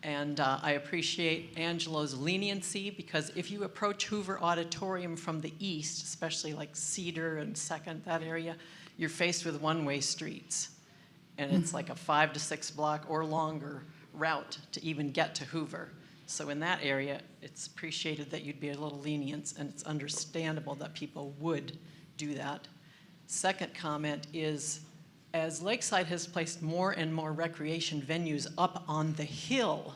And I appreciate Angelo's leniency, because if you approach Hoover Auditorium from the east, especially like Cedar and Second, that area, you're faced with one-way streets. And it's like a 5 to 6 block or longer route to even get to Hoover. So in that area, it's appreciated that you'd be a little lenient, and it's understandable that people would do that. Second comment is, as Lakeside has placed more and more recreation venues up on the hill,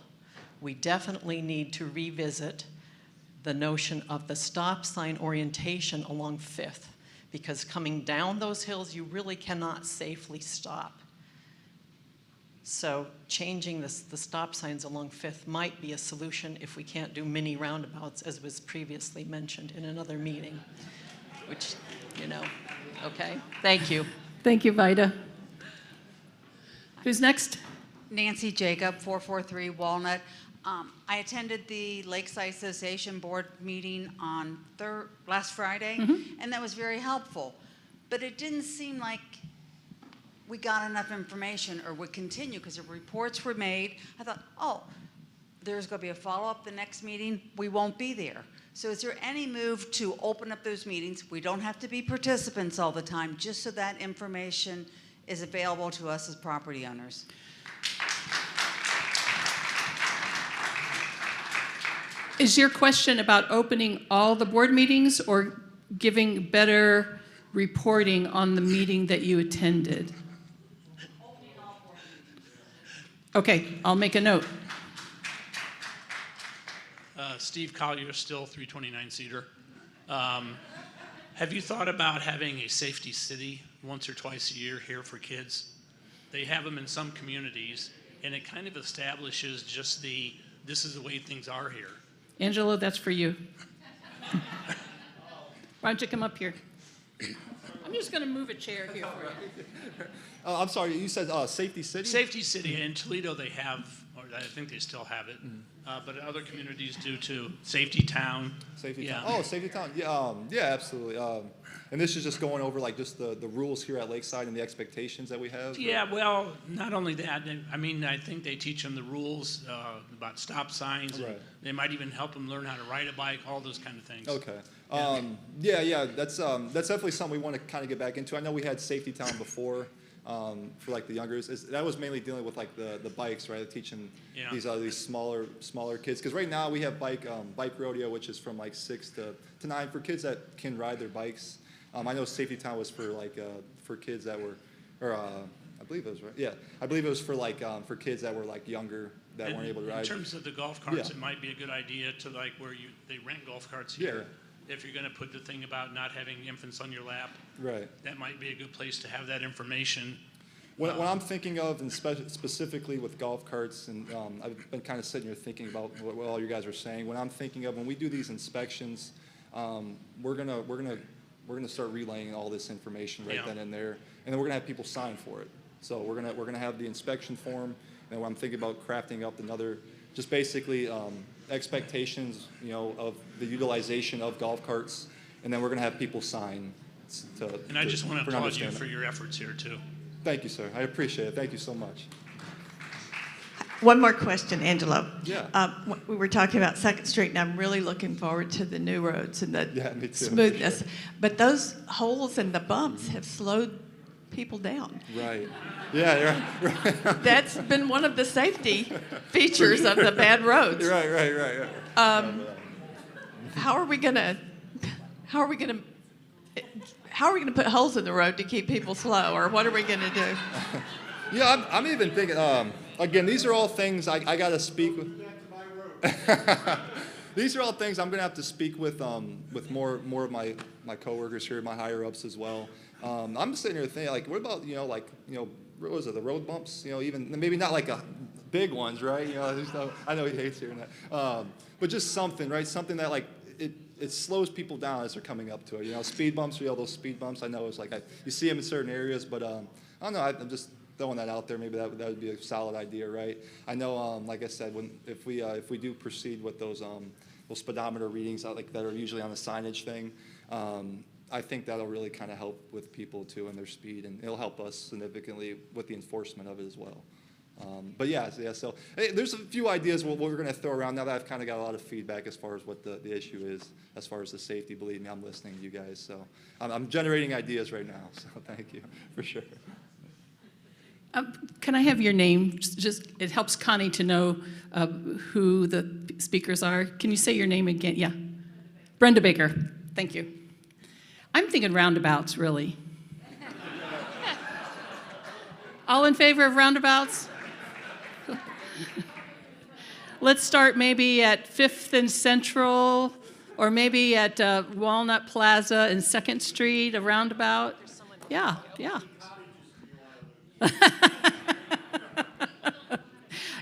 we definitely need to revisit the notion of the stop sign orientation along Fifth, because coming down those hills, you really cannot safely stop. So changing the stop signs along Fifth might be a solution if we can't do mini roundabouts, as was previously mentioned in another meeting, which, you know, okay, thank you. Thank you, Vida. Who's next? Nancy Jacob, 443 Walnut. I attended the Lakeside Association Board meeting on last Friday, and that was very helpful. But it didn't seem like we got enough information or would continue, because the reports were made. I thought, oh, there's going to be a follow-up the next meeting. We won't be there. So is there any move to open up those meetings? We don't have to be participants all the time, just so that information is available to us as property owners. Is your question about opening all the board meetings or giving better reporting on the meeting that you attended? Okay, I'll make a note. Steve Collier, still 329 Cedar. Have you thought about having a safety city once or twice a year here for kids? They have them in some communities, and it kind of establishes just this is the way things are here. Angelo, that's for you. Why don't you come up here? I'm just going to move a chair here for you. I'm sorry, you said Safety City? Safety City. In Toledo, they have, or I think they still have it, but other communities do too. Safety Town. Safety Town. Oh, Safety Town. Yeah, yeah, absolutely. And this is just going over like just the rules here at Lakeside and the expectations that we have? Yeah, well, not only that, I mean, I think they teach them the rules about stop signs. Right. They might even help them learn how to ride a bike, all those kind of things. Okay. Yeah, that's definitely something we want to kind of get back into. I know we had Safety Town before. For like the youngers, that was mainly dealing with like the bikes, right? Teaching these smaller kids. Because right now we have bike rodeo, which is from like 6 to 9 for kids that can ride their bikes. I know Safety Town was for like for kids that were, or I believe it was right. Yeah, I believe it was for like for kids that were like younger that weren't able to ride. In terms of the golf carts, it might be a good idea to like where they rent golf carts here. If you're going to put the thing about not having infants on your lap, right? That might be a good place to have that information. What I'm thinking of, and specifically with golf carts, and I've been kind of sitting here thinking about what all you guys are saying. What I'm thinking of when we do these inspections, we're gonna start relaying all this information right then and there, and then we're gonna have people sign for it. So we're gonna have the inspection form, and when I'm thinking about crafting up another, just basically expectations, of the utilization of golf carts, and then we're gonna have people sign. And I just want to applaud you for your efforts here too. Thank you, sir. I appreciate it. Thank you so much. One more question, Angelo. Yeah. We were talking about 2nd Street, and I'm really looking forward to the new roads and the smoothness. But those holes and the bumps have slowed people down. Right. Yeah, right. That's been one of the safety features of the bad roads. Right. How are we gonna put holes in the road to keep people slow, or what are we gonna do? Yeah, I'm even thinking. Again, these are all things I got to speak with. These are all things I'm going to have to speak with more of my coworkers here, my higher ups as well. I'm just sitting here thinking, like, what about what was it, the road bumps? Even maybe not like big ones, right? I know he hates hearing that, but just something, right? Something that like it slows people down as they're coming up to it. Speed bumps, those speed bumps. I know it's like you see them in certain areas, but I don't know. I'm just throwing that out there. Maybe that would be a solid idea, right? I know, like I said, if we do proceed with those speedometer readings that are usually on the signage thing, I think that'll really kind of help with people too and their speed, and it'll help us significantly with the enforcement of it as well. But yeah, so hey, there's a few ideas what we're going to throw around now that I've kind of got a lot of feedback as far as what the issue is, as far as the safety. Believe me, I'm listening to you guys. So I'm generating ideas right now. So thank you for sure. Can I have your name? Just it helps Connie to know who the speakers are. Can you say your name again? Yeah. Brenda Baker. Thank you. I'm thinking roundabouts, really. All in favor of roundabouts? Let's start maybe at 5th and Central, or maybe at Walnut Plaza and 2nd Street, a roundabout. Yeah, yeah.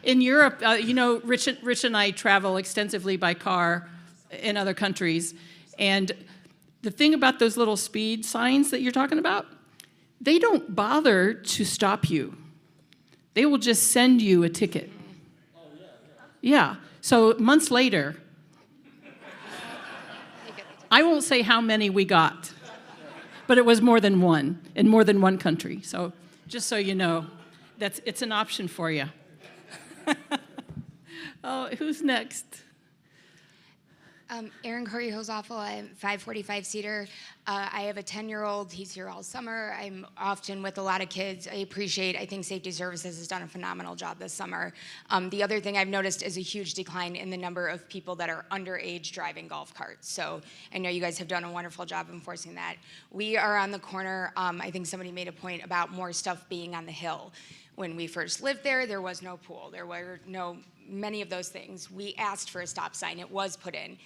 In Europe, you know, Rich and I travel extensively by car in other countries, and the thing about those little speed signs that you're talking about, they don't bother to stop you. They will just send you a ticket. Yeah, so months later, I won't say how many we got, but it was more than one in more than one country. So just so you know, it's an option for you. Oh, who's next? Erin Corey-Hosoffel, I'm 545 Cedar. I have a 10-year-old. He's here all summer. I'm often with a lot of kids. I think Safety Services has done a phenomenal job this summer. The other thing I've noticed is a huge decline in the number of people that are underage driving golf carts. So I know you guys have done a wonderful job enforcing that. We are on the corner. I think somebody made a point about more stuff being on the hill. When we first lived there, there was no pool. There were no many of those things. We asked for a stop sign. It was put in.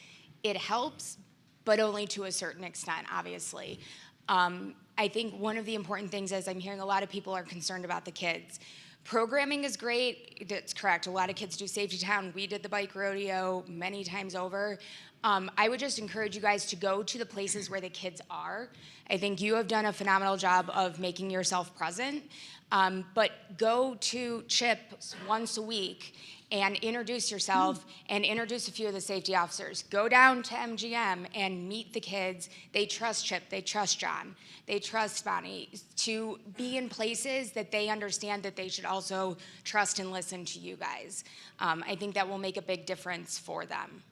It helps, but only to a certain extent, obviously. I think one of the important things is I'm hearing a lot of people are concerned about the kids. Programming is great. That's correct. A lot of kids do Safety Town. We did the bike rodeo many times over. I would just encourage you guys to go to the places where the kids are. I think you have done a phenomenal job of making yourself present. But go to CHIP once a week and introduce yourself and introduce a few of the safety officers. Go down to MGM and meet the kids. They trust Chip, they trust John, they trust Bonnie to be in places that they understand that they should also trust and listen to you guys. I think that will make a big difference for them.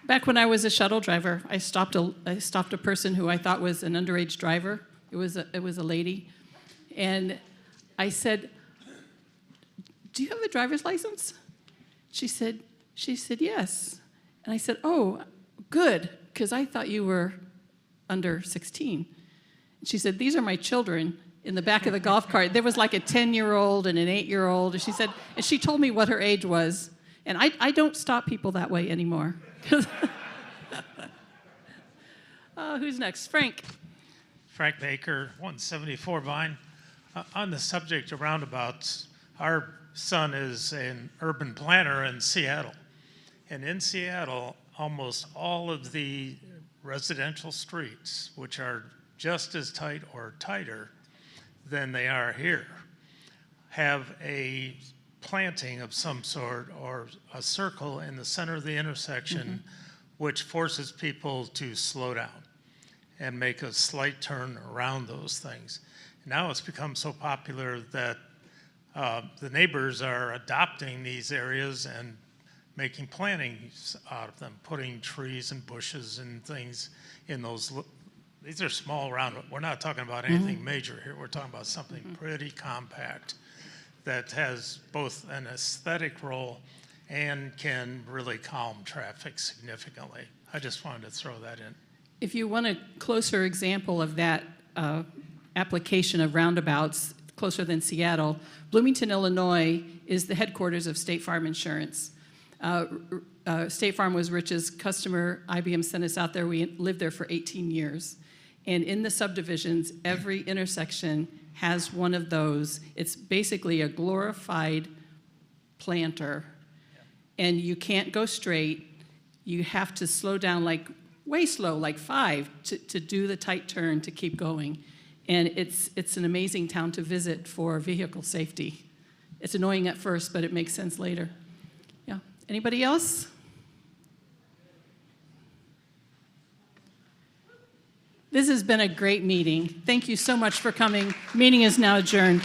Back when I was a shuttle driver, I stopped a person who I thought was an underage driver. It was a lady, and I said, "Do you have a driver's license?" She said yes, and I said, "Oh, good, because I thought you were under 16." And she said, "These are my children." In the back of the golf cart, there was like a 10-year-old and an 8-year-old, and she told me what her age was, and I don't stop people that way anymore. Who's next? Frank. Frank Baker, 174 Vine. On the subject of roundabouts, our son is an urban planner in Seattle. And in Seattle, almost all of the residential streets, which are just as tight or tighter than they are here, have a planting of some sort or a circle in the center of the intersection, which forces people to slow down and make a slight turn around those things. Now it's become so popular that the neighbors are adopting these areas and making plantings out of them, putting trees and bushes and things in those. These are small round. We're not talking about anything major here. We're talking about something pretty compact that has both an aesthetic role and can really calm traffic significantly. I just wanted to throw that in. If you want a closer example of that application of roundabouts closer than Seattle, Bloomington, Illinois is the headquarters of State Farm Insurance. State Farm was Rich's customer. IBM sent us out there. We lived there for 18 years. And in the subdivisions, every intersection has one of those. It's basically a glorified planter. And you can't go straight. You have to slow down like way slow, like 5, to do the tight turn to keep going. And it's an amazing town to visit for vehicle safety. It's annoying at first, but it makes sense later. Yeah. Anybody else? This has been a great meeting. Thank you so much for coming. Meeting is now adjourned.